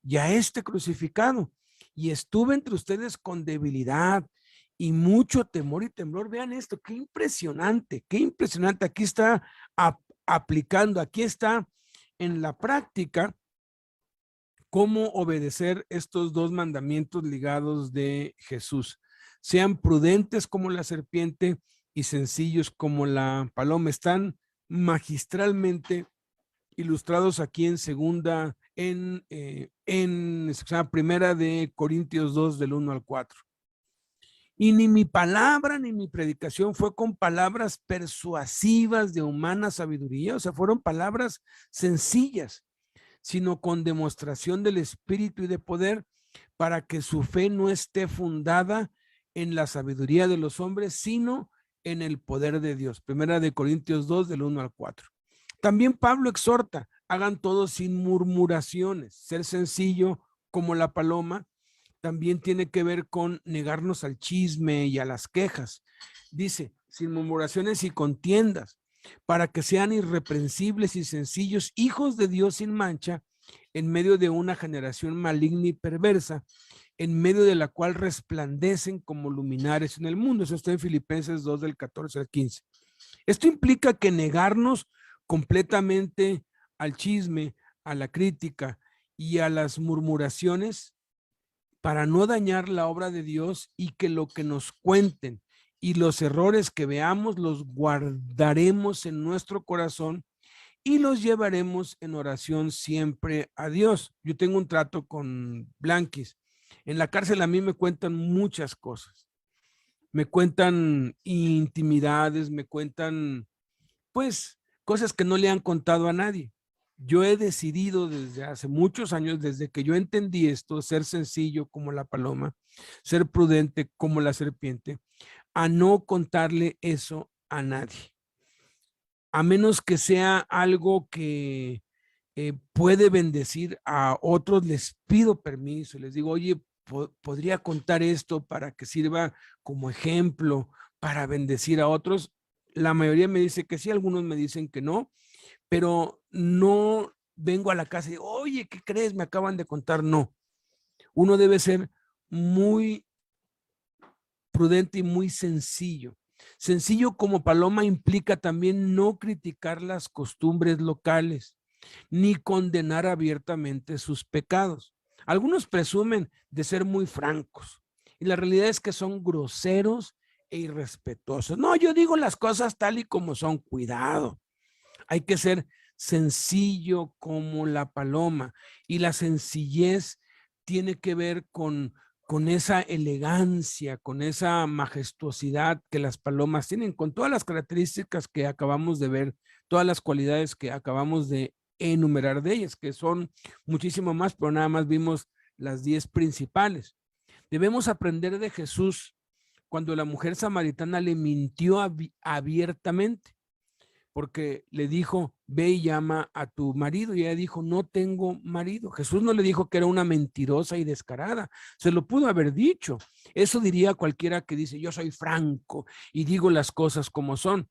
S3: y a este crucificado. Y estuve entre ustedes con debilidad y mucho temor y temblor. Vean esto, qué impresionante, qué impresionante. Aquí está aplicando, aquí está en la práctica cómo obedecer estos dos mandamientos ligados de Jesús. Sean prudentes como la serpiente y sencillos como la paloma. Están magistralmente ilustrados aquí en primera de Corintios 2 del 1 al 4. Y ni mi palabra ni mi predicación fue con palabras persuasivas de humana sabiduría, o sea, fueron palabras sencillas, sino con demostración del Espíritu y de poder, para que su fe no esté fundada en la sabiduría de los hombres, sino en el poder de Dios. Primera de Corintios 2 del 1 al 4. También Pablo exhorta, hagan todo sin murmuraciones, ser sencillo como la paloma, también tiene que ver con negarnos al chisme y a las quejas. Dice, sin murmuraciones y contiendas, para que sean irreprensibles y sencillos, hijos de Dios sin mancha, en medio de una generación maligna y perversa, en medio de la cual resplandecen como luminares en el mundo. Eso está en Filipenses 2 del 14 al 15. Esto implica que negarnos completamente al chisme, a la crítica y a las murmuraciones para no dañar la obra de Dios, y que lo que nos cuenten y los errores que veamos los guardaremos en nuestro corazón y los llevaremos en oración siempre a Dios. Yo tengo un trato con Blanquis. En la cárcel a mí me cuentan muchas cosas. Me cuentan intimidades, me cuentan, pues, cosas que no le han contado a nadie. Yo he decidido desde hace muchos años, desde que yo entendí esto, ser sencillo como la paloma, ser prudente como la serpiente, a no contarle eso a nadie. A menos que sea algo que puede bendecir a otros, les pido permiso, les digo, oye, podría contar esto para que sirva como ejemplo, para bendecir a otros. La mayoría me dice que sí, algunos me dicen que no, pero no vengo a la casa y digo, oye, ¿qué crees? Me acaban de contar. No, uno debe ser muy prudente y muy sencillo. Sencillo como paloma implica también no criticar las costumbres locales, ni condenar abiertamente sus pecados. Algunos presumen de ser muy francos, y la realidad es que son groseros e irrespetuosos. No, yo digo las cosas tal y como son. Cuidado. Hay que ser sencillo como la paloma, y la sencillez tiene que ver con esa elegancia, con esa majestuosidad que las palomas tienen, con todas las características que acabamos de ver, todas las cualidades que acabamos de enumerar de ellas, que son muchísimo más, pero nada más vimos las 10 principales. Debemos aprender de Jesús cuando la mujer samaritana le mintió abiertamente, porque le dijo, ve y llama a tu marido, y ella dijo, no tengo marido. Jesús no le dijo que era una mentirosa y descarada, se lo pudo haber dicho. Eso diría cualquiera que dice, yo soy franco y digo las cosas como son,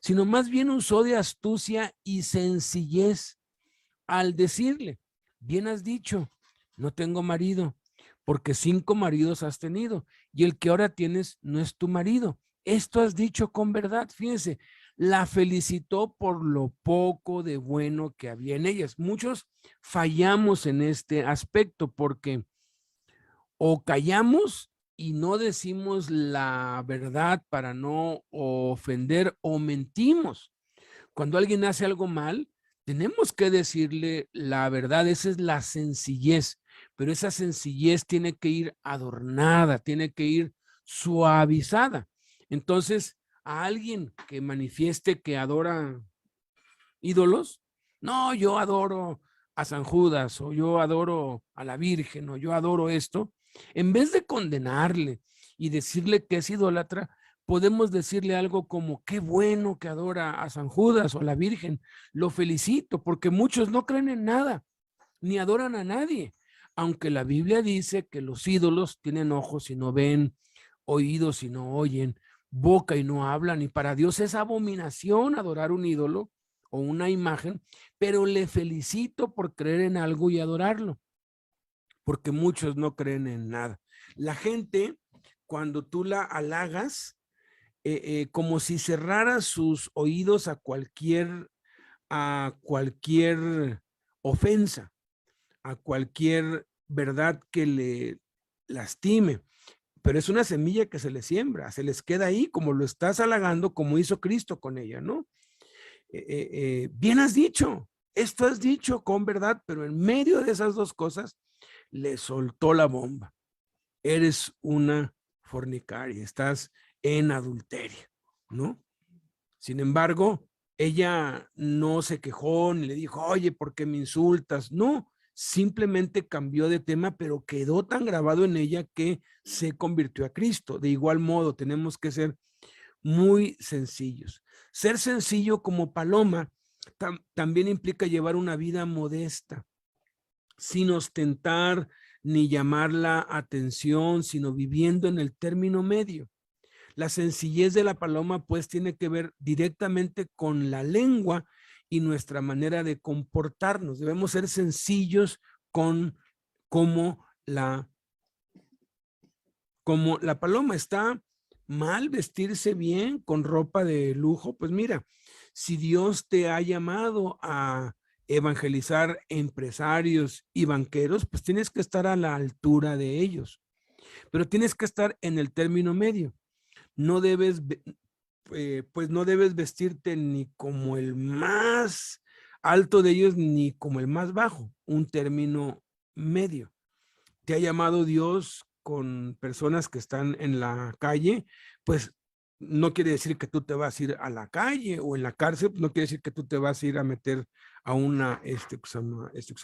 S3: sino más bien usó de astucia y sencillez al decirle, bien has dicho, no tengo marido, porque 5 maridos has tenido, y el que ahora tienes no es tu marido. Esto has dicho con verdad. Fíjense, la felicitó por lo poco de bueno que había en ellas. Muchos fallamos en este aspecto porque o callamos y no decimos la verdad para no ofender, o mentimos. Cuando alguien hace algo mal, tenemos que decirle la verdad. Esa es la sencillez, pero esa sencillez tiene que ir adornada, tiene que ir suavizada. Entonces, a alguien que manifieste que adora ídolos, no, yo adoro a San Judas, o yo adoro a la Virgen, o yo adoro esto, en vez de condenarle y decirle que es idólatra, podemos decirle algo como, qué bueno que adora a San Judas o a la Virgen, lo felicito, porque muchos no creen en nada, ni adoran a nadie, aunque la Biblia dice que los ídolos tienen ojos y no ven, oídos y no oyen, boca y no hablan, y para Dios es abominación adorar un ídolo o una imagen, pero le felicito por creer en algo y adorarlo, porque muchos no creen en nada. La gente, cuando tú la halagas, como si cerrara sus oídos a cualquier ofensa, a cualquier verdad que le lastime, pero es una semilla que se les siembra, se les queda ahí, como lo estás halagando, como hizo Cristo con ella, ¿no? Bien has dicho, esto has dicho con verdad, pero en medio de esas dos cosas le soltó la bomba. Eres una fornicaria, estás en adulterio, ¿no? Sin embargo, ella no se quejó ni le dijo, oye, ¿por qué me insultas? No, simplemente cambió de tema, pero quedó tan grabado en ella que se convirtió a Cristo. De igual modo, tenemos que ser muy sencillos. Ser sencillo como paloma también implica llevar una vida modesta, sin ostentar ni llamar la atención, sino viviendo en el término medio. La sencillez de la paloma pues tiene que ver directamente con la lengua y nuestra manera de comportarnos. Debemos ser sencillos con como la paloma. Está mal vestirse bien con ropa de lujo. Pues mira, si Dios te ha llamado a evangelizar empresarios y banqueros, pues tienes que estar a la altura de ellos, pero tienes que estar en el término medio. No debes, pues no debes vestirte ni como el más alto de ellos, ni como el más bajo, un término medio. Te ha llamado Dios con personas que están en la calle, pues no quiere decir que tú te vas a ir a la calle o en la cárcel, no quiere decir que tú te vas a ir a meter a una,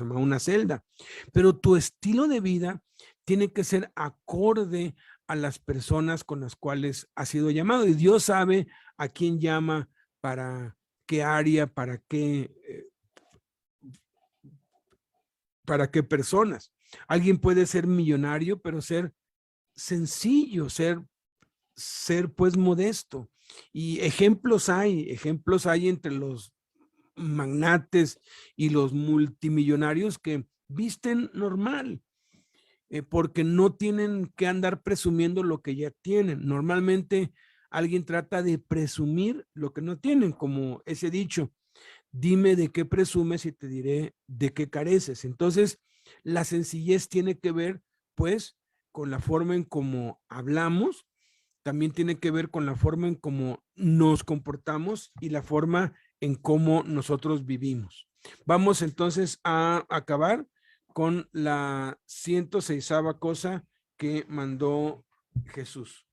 S3: una celda, pero tu estilo de vida tiene que ser acorde a las personas con las cuales has sido llamado, y Dios sabe a quién llama, para qué área, para qué personas. Alguien puede ser millonario, pero ser sencillo, ser pues modesto. Y ejemplos hay entre los magnates y los multimillonarios que visten normal, porque no tienen que andar presumiendo lo que ya tienen. Normalmente alguien trata de presumir lo que no tienen, como ese dicho: dime de qué presumes y te diré de qué careces. Entonces, la sencillez tiene que ver, pues, con la forma en cómo hablamos, también tiene que ver con la forma en cómo nos comportamos y la forma en cómo nosotros vivimos. Vamos entonces a acabar con la 106ª cosa que mandó Jesús.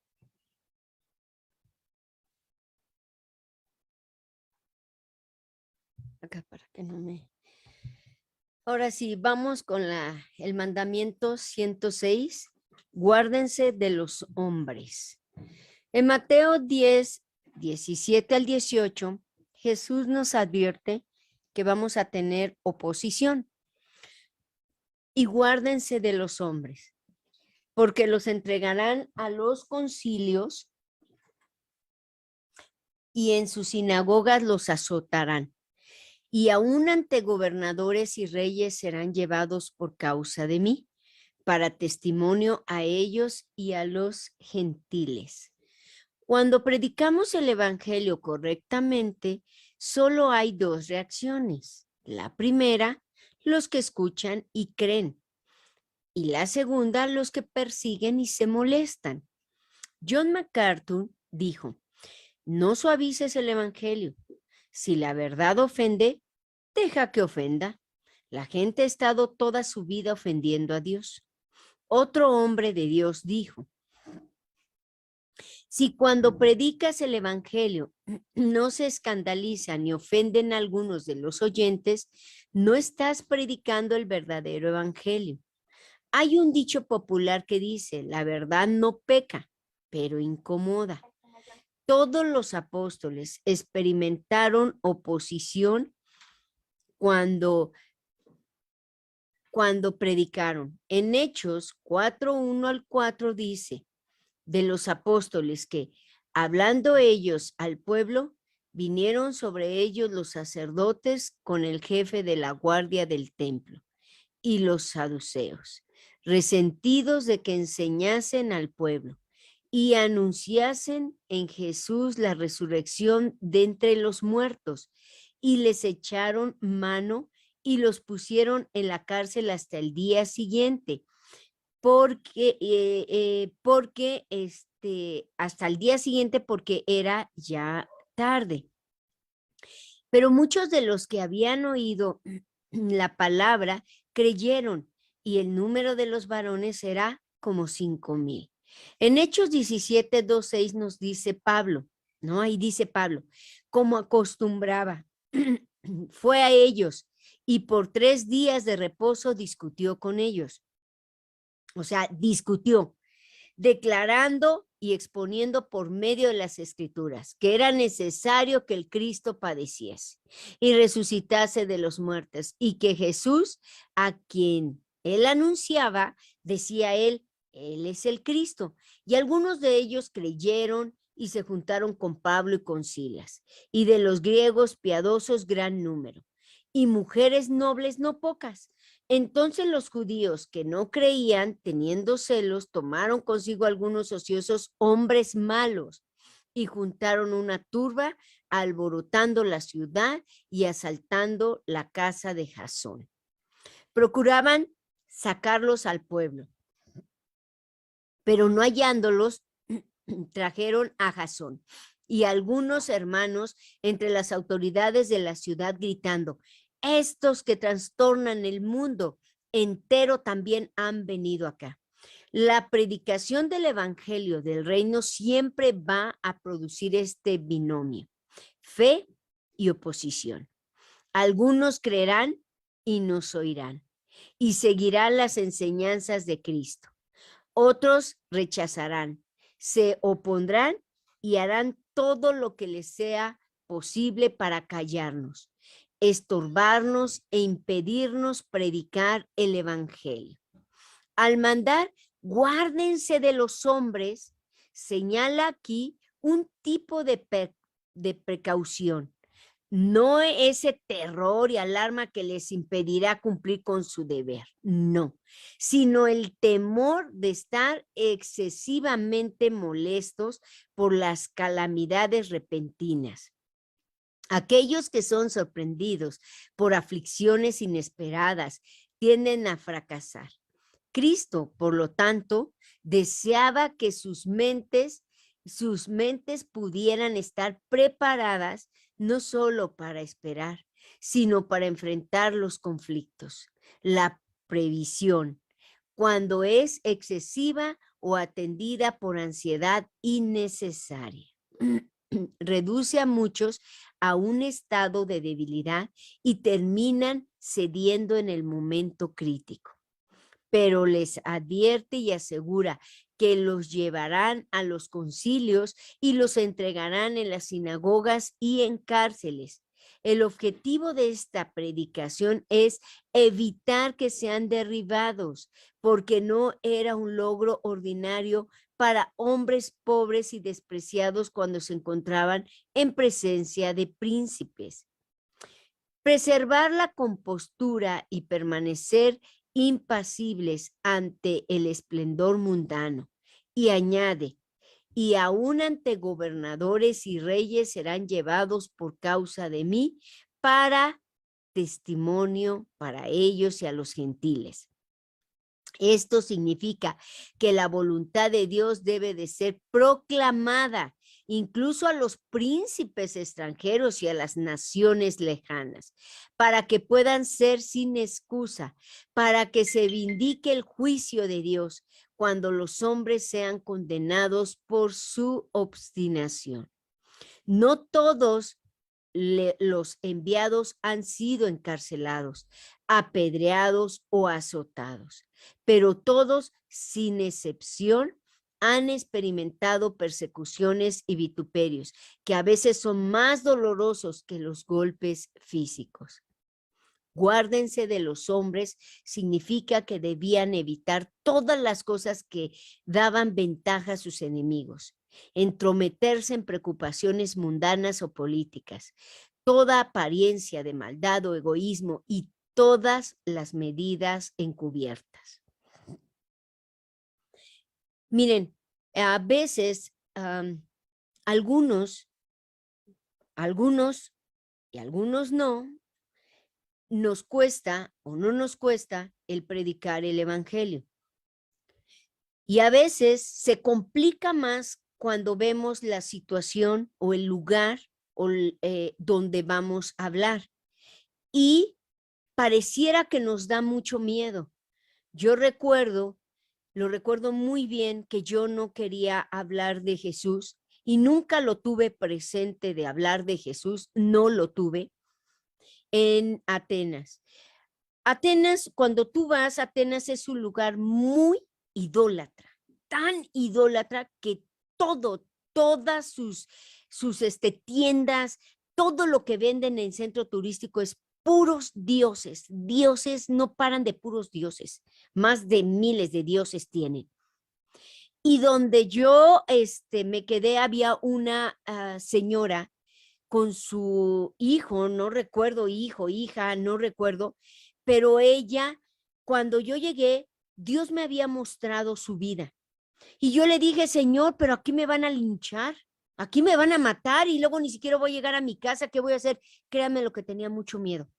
S2: Acá para que no me... Ahora sí, vamos con el mandamiento 106. Guárdense de los hombres. En Mateo 10, 17 al 18, Jesús nos advierte que vamos a tener oposición. Y guárdense de los hombres, porque los entregarán a los concilios y en sus sinagogas los azotarán. Y aún ante gobernadores y reyes serán llevados por causa de mí, para testimonio a ellos y a los gentiles. Cuando predicamos el evangelio correctamente, solo hay dos reacciones. La primera, los que escuchan y creen. Y la segunda, los que persiguen y se molestan. John MacArthur dijo: no suavices el evangelio. Si la verdad ofende, deja que ofenda. La gente ha estado toda su vida ofendiendo a Dios. Otro hombre de Dios dijo: si cuando predicas el evangelio no se escandalizan ni ofenden a algunos de los oyentes, no estás predicando el verdadero evangelio. Hay un dicho popular que dice: la verdad no peca, pero incomoda. Todos los apóstoles experimentaron oposición cuando predicaron. En Hechos 4:1 al 4 dice de los apóstoles que, hablando ellos al pueblo, vinieron sobre ellos los sacerdotes con el jefe de la guardia del templo y los saduceos, resentidos de que enseñasen al pueblo y anunciasen en Jesús la resurrección de entre los muertos, y les echaron mano y los pusieron en la cárcel hasta el día siguiente, porque hasta el día siguiente, porque era ya tarde. Pero muchos de los que habían oído la palabra creyeron, y el número de los varones era como 5,000. En Hechos 17:2-6 nos dice Pablo, ¿no? Ahí dice Pablo: como acostumbraba, fue a ellos y por 3 días de reposo discutió con ellos. O sea, discutió, declarando y exponiendo por medio de las escrituras que era necesario que el Cristo padeciese y resucitase de los muertos, y que Jesús, a quien Él anunciaba, decía él es el Cristo. Y algunos de ellos creyeron y se juntaron con Pablo y con Silas. Y de los griegos piadosos gran número. Y mujeres nobles no pocas. Entonces los judíos que no creían, teniendo celos, tomaron consigo algunos ociosos hombres malos y juntaron una turba, alborotando la ciudad y asaltando la casa de Jasón. Procuraban sacarlos al pueblo, pero no hallándolos, trajeron a Jasón y algunos hermanos entre las autoridades de la ciudad gritando: estos que trastornan el mundo entero también han venido acá. La predicación del evangelio del reino siempre va a producir este binomio: fe y oposición. Algunos creerán y nos oirán y seguirán las enseñanzas de Cristo. Otros rechazarán, se opondrán y harán todo lo que les sea posible para callarnos, estorbarnos e impedirnos predicar el evangelio. Al mandar, guárdense de los hombres, señala aquí un tipo de precaución. No ese terror y alarma que les impedirá cumplir con su deber, no, sino el temor de estar excesivamente molestos por las calamidades repentinas. Aquellos que son sorprendidos por aflicciones inesperadas tienden a fracasar. Cristo, por lo tanto, deseaba que sus mentes pudieran estar preparadas no solo para esperar, sino para enfrentar los conflictos. La previsión, cuando es excesiva o atendida por ansiedad innecesaria, reduce a muchos a un estado de debilidad y terminan cediendo en el momento crítico. Pero les advierte y asegura que los llevarán a los concilios y los entregarán en las sinagogas y en cárceles. El objetivo de esta predicación es evitar que sean derribados, porque no era un logro ordinario para hombres pobres y despreciados cuando se encontraban en presencia de príncipes. Preservar la compostura y permanecer impasibles ante el esplendor mundano. Y añade: y aún ante gobernadores y reyes serán llevados por causa de mí para testimonio para ellos y a los gentiles. Esto significa que la voluntad de Dios debe de ser proclamada incluso a los príncipes extranjeros y a las naciones lejanas, para que puedan ser sin excusa, para que se vindique el juicio de Dios cuando los hombres sean condenados por su obstinación. No todos los enviados han sido encarcelados, apedreados o azotados, pero todos, sin excepción, han experimentado persecuciones y vituperios que a veces son más dolorosos que los golpes físicos. Guárdense de los hombres significa que debían evitar todas las cosas que daban ventaja a sus enemigos, entrometerse en preocupaciones mundanas o políticas, toda apariencia de maldad o egoísmo y todas las medidas encubiertas. Miren, a veces algunos y algunos no, nos cuesta o no nos cuesta el predicar el evangelio. Y a veces se complica más cuando vemos la situación o el lugar donde vamos a hablar. Y pareciera que nos da mucho miedo. Yo lo recuerdo muy bien, que yo no quería hablar de Jesús y nunca lo tuve presente de hablar de Jesús, no lo tuve en Atenas. Atenas, cuando tú vas, Atenas es un lugar muy idólatra, tan idólatra que todas sus tiendas, todo lo que venden en el centro turístico es puros dioses. Dioses no paran de puros dioses. Más de miles de dioses tienen. Y donde yo me quedé había una señora con su hijo, no recuerdo, hijo, hija, no recuerdo, pero ella, cuando yo llegué, Dios me había mostrado su vida. Y yo le dije, Señor, pero aquí me van a linchar, aquí me van a matar y luego ni siquiera voy a llegar a mi casa, ¿qué voy a hacer? Créanme lo que tenía mucho miedo.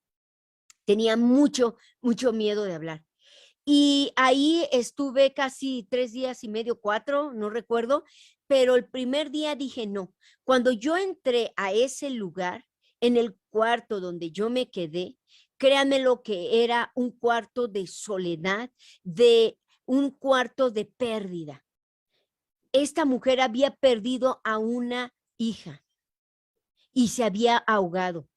S2: Tenía mucho miedo de hablar. Y ahí estuve casi 3 días y medio, 4, no recuerdo, pero el primer día dije no. Cuando yo entré a ese lugar, en el cuarto donde yo me quedé, créanme lo que era un cuarto de soledad, de un cuarto de pérdida. Esta mujer había perdido a una hija y se había ahogado.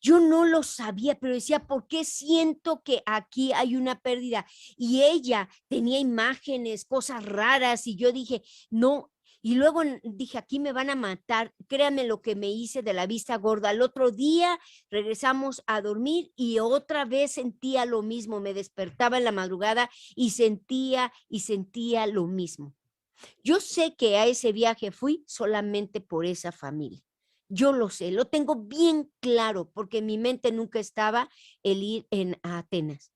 S2: Yo no lo sabía, pero decía, ¿por qué siento que aquí hay una pérdida? Y ella tenía imágenes, cosas raras, y yo dije, no. Y luego dije, aquí me van a matar. Créame lo que me hice de la vista gorda. Al otro día regresamos a dormir y otra vez sentía lo mismo. Me despertaba en la madrugada y sentía lo mismo. Yo sé que a ese viaje fui solamente por esa familia. Yo lo sé, lo tengo bien claro, porque en mi mente nunca estaba el ir a Atenas.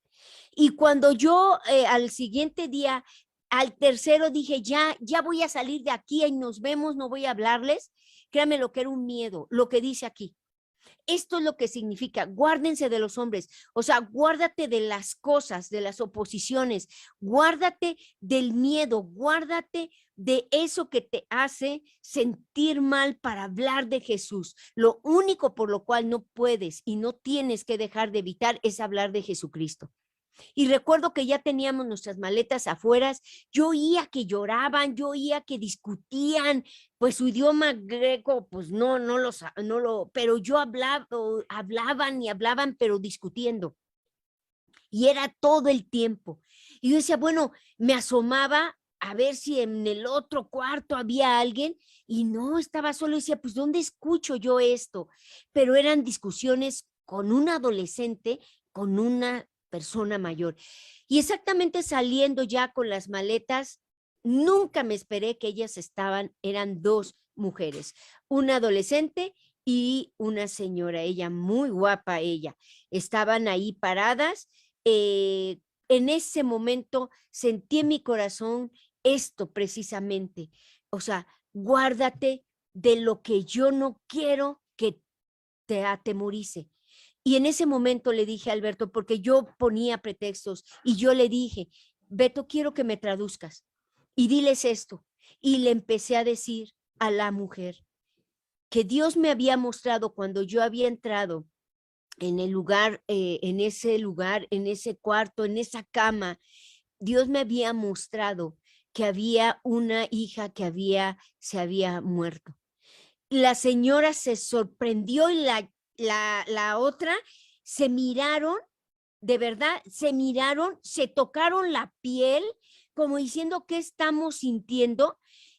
S2: Y cuando yo al siguiente día, al tercero dije, ya voy a salir de aquí y nos vemos, no voy a hablarles. Créanme lo que era un miedo, lo que dice aquí. Esto es lo que significa, guárdense de los hombres, o sea, guárdate de las cosas, de las oposiciones, guárdate del miedo, guárdate de eso que te hace sentir mal para hablar de Jesús. Lo único por lo cual no puedes y no tienes que dejar de evitar es hablar de Jesucristo. Y recuerdo que ya teníamos nuestras maletas afuera, yo oía que lloraban, yo oía que discutían, pues su idioma greco, pues pero yo hablaban y hablaban, pero discutiendo. Y era todo el tiempo. Y yo decía, bueno, me asomaba a ver si en el otro cuarto había alguien y no, estaba solo. Y decía, pues, ¿dónde escucho yo esto? Pero eran discusiones con un adolescente, con una persona mayor. Y exactamente saliendo ya con las maletas, nunca me esperé que ellas eran 2 mujeres, una adolescente y una señora, ella muy guapa, ella. Estaban ahí paradas. En ese momento sentí en mi corazón esto precisamente, o sea, guárdate de lo que yo no quiero que te atemorice. Y en ese momento le dije a Alberto, porque yo ponía pretextos, y yo le dije, Beto, quiero que me traduzcas y diles esto. Y le empecé a decir a la mujer que Dios me había mostrado cuando yo había entrado en el lugar, en ese cuarto, en esa cama, Dios me había mostrado que había una hija que se había muerto. La señora se sorprendió y la otra se miraron, de verdad, se tocaron la piel como diciendo qué estamos sintiendo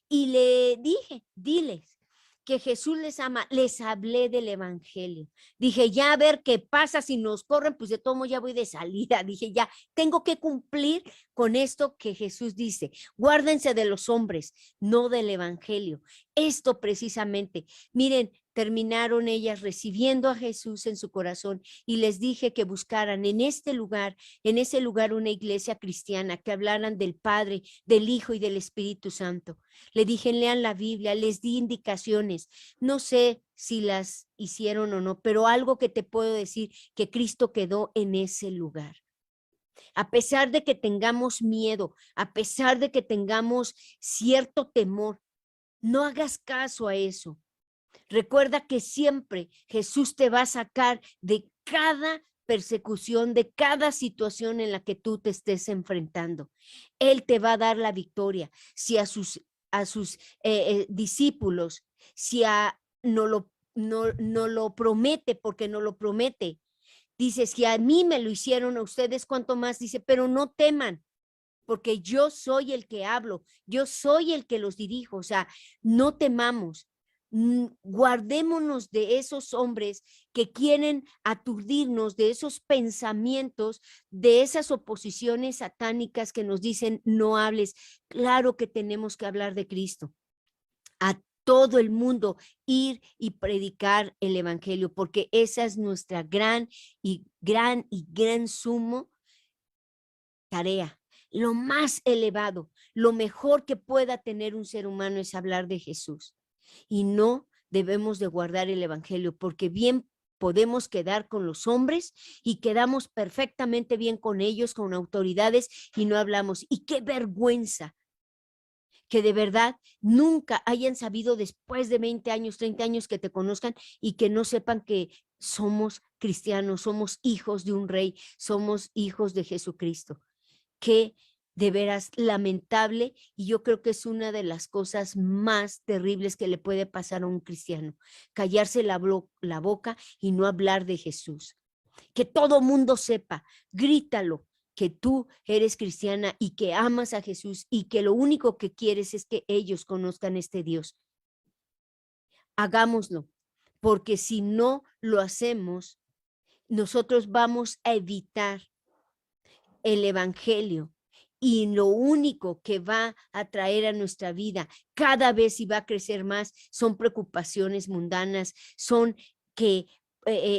S2: y le dije, diles que Jesús les ama, les hablé del evangelio. Dije, ya a ver qué pasa si nos corren, pues de todo modo ya voy de salida. Dije, ya tengo que cumplir con esto que Jesús dice. Guárdense de los hombres, no del evangelio. Esto precisamente, miren, terminaron ellas recibiendo a Jesús en su corazón y les dije que buscaran en ese lugar una iglesia cristiana, que hablaran del Padre, del Hijo y del Espíritu Santo. Le dije, lean la Biblia, les di indicaciones. No sé si las hicieron o no, pero algo que te puedo decir, que Cristo quedó en ese lugar. A pesar de que tengamos miedo, a pesar de que tengamos cierto temor, no hagas caso a eso. Recuerda que siempre Jesús te va a sacar de cada persecución, de cada situación en la que tú te estés enfrentando. Él te va a dar la victoria. Si a sus discípulos, no lo promete, porque no lo promete. Dice, si a mí me lo hicieron, a ustedes, ¿cuánto más? Dice, pero no teman, porque yo soy el que hablo, yo soy el que los dirijo. O sea, no temamos. Guardémonos de esos hombres que quieren aturdirnos, de esos pensamientos, de esas oposiciones satánicas que nos dicen no hables. Claro que tenemos que hablar de Cristo a todo el mundo, ir y predicar el evangelio, porque esa es nuestra gran sumo tarea. Lo más elevado, lo mejor que pueda tener un ser humano es hablar de Jesús. Y no debemos de guardar el evangelio, porque bien podemos quedar con los hombres y quedamos perfectamente bien con ellos, con autoridades, y no hablamos. Y qué vergüenza que de verdad nunca hayan sabido después de 20 años, 30 años que te conozcan y que no sepan que somos cristianos, somos hijos de un rey, somos hijos de Jesucristo. Qué de veras lamentable, y yo creo que es una de las cosas más terribles que le puede pasar a un cristiano, callarse la boca y no hablar de Jesús. Que todo mundo sepa, grítalo, que tú eres cristiana y que amas a Jesús y que lo único que quieres es que ellos conozcan este Dios. Hagámoslo, porque si no lo hacemos, nosotros vamos a evitar el evangelio, y lo único que va a traer a nuestra vida cada vez y va a crecer más son preocupaciones mundanas, son que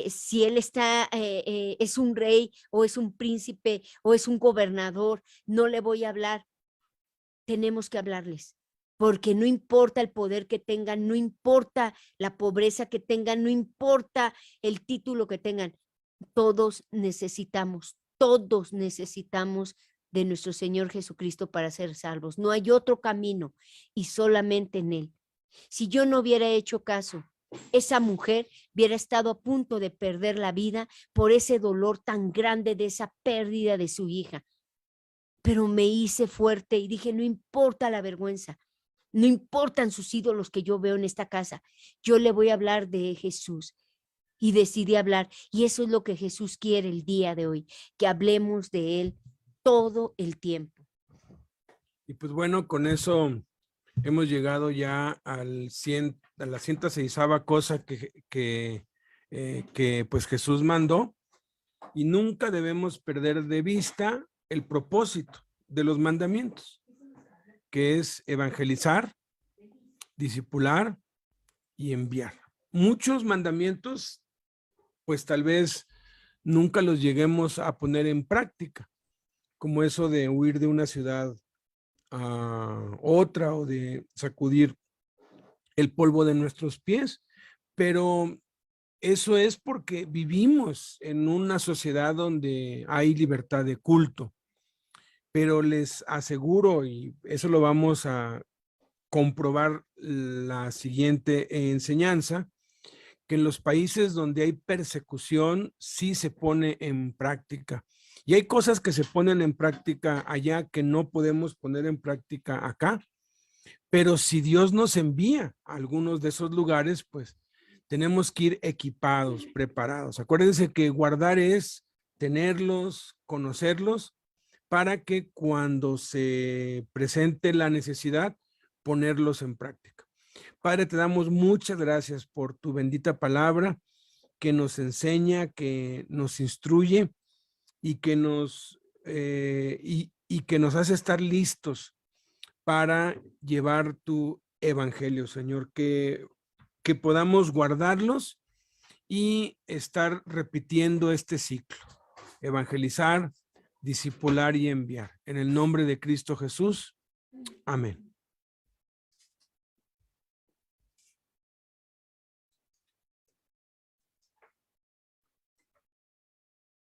S2: si él está, es un rey o es un príncipe o es un gobernador, no le voy a hablar. Tenemos que hablarles, porque no importa el poder que tengan, no importa la pobreza que tengan, no importa el título que tengan, todos necesitamos de nuestro Señor Jesucristo para ser salvos. No hay otro camino y solamente en Él. Si yo no hubiera hecho caso, esa mujer hubiera estado a punto de perder la vida por ese dolor tan grande de esa pérdida de su hija. Pero me hice fuerte y dije, no importa la vergüenza, no importan sus ídolos que yo veo en esta casa, yo le voy a hablar de Jesús. Y decidí hablar, y eso es lo que Jesús quiere el día de hoy, que hablemos de Él todo el tiempo.
S3: Y pues bueno, con eso hemos llegado ya a la 106ª cosa que pues Jesús mandó, y nunca debemos perder de vista el propósito de los mandamientos, que es evangelizar, discipular y enviar. Muchos mandamientos, pues tal vez nunca los lleguemos a poner en práctica, como eso de huir de una ciudad a otra o de sacudir el polvo de nuestros pies, pero eso es porque vivimos en una sociedad donde hay libertad de culto. Pero les aseguro, y eso lo vamos a comprobar la siguiente enseñanza, que en los países donde hay persecución sí se pone en práctica. Y hay cosas que se ponen en práctica allá que no podemos poner en práctica acá. Pero si Dios nos envía a algunos de esos lugares, pues tenemos que ir equipados, preparados. Acuérdense que guardar es tenerlos, conocerlos, para que cuando se presente la necesidad, ponerlos en práctica. Padre, te damos muchas gracias por tu bendita palabra que nos enseña, que nos instruye y que nos hace estar listos para llevar tu evangelio, Señor, que podamos guardarlos y estar repitiendo este ciclo, evangelizar, discipular y enviar. En el nombre de Cristo Jesús. Amén.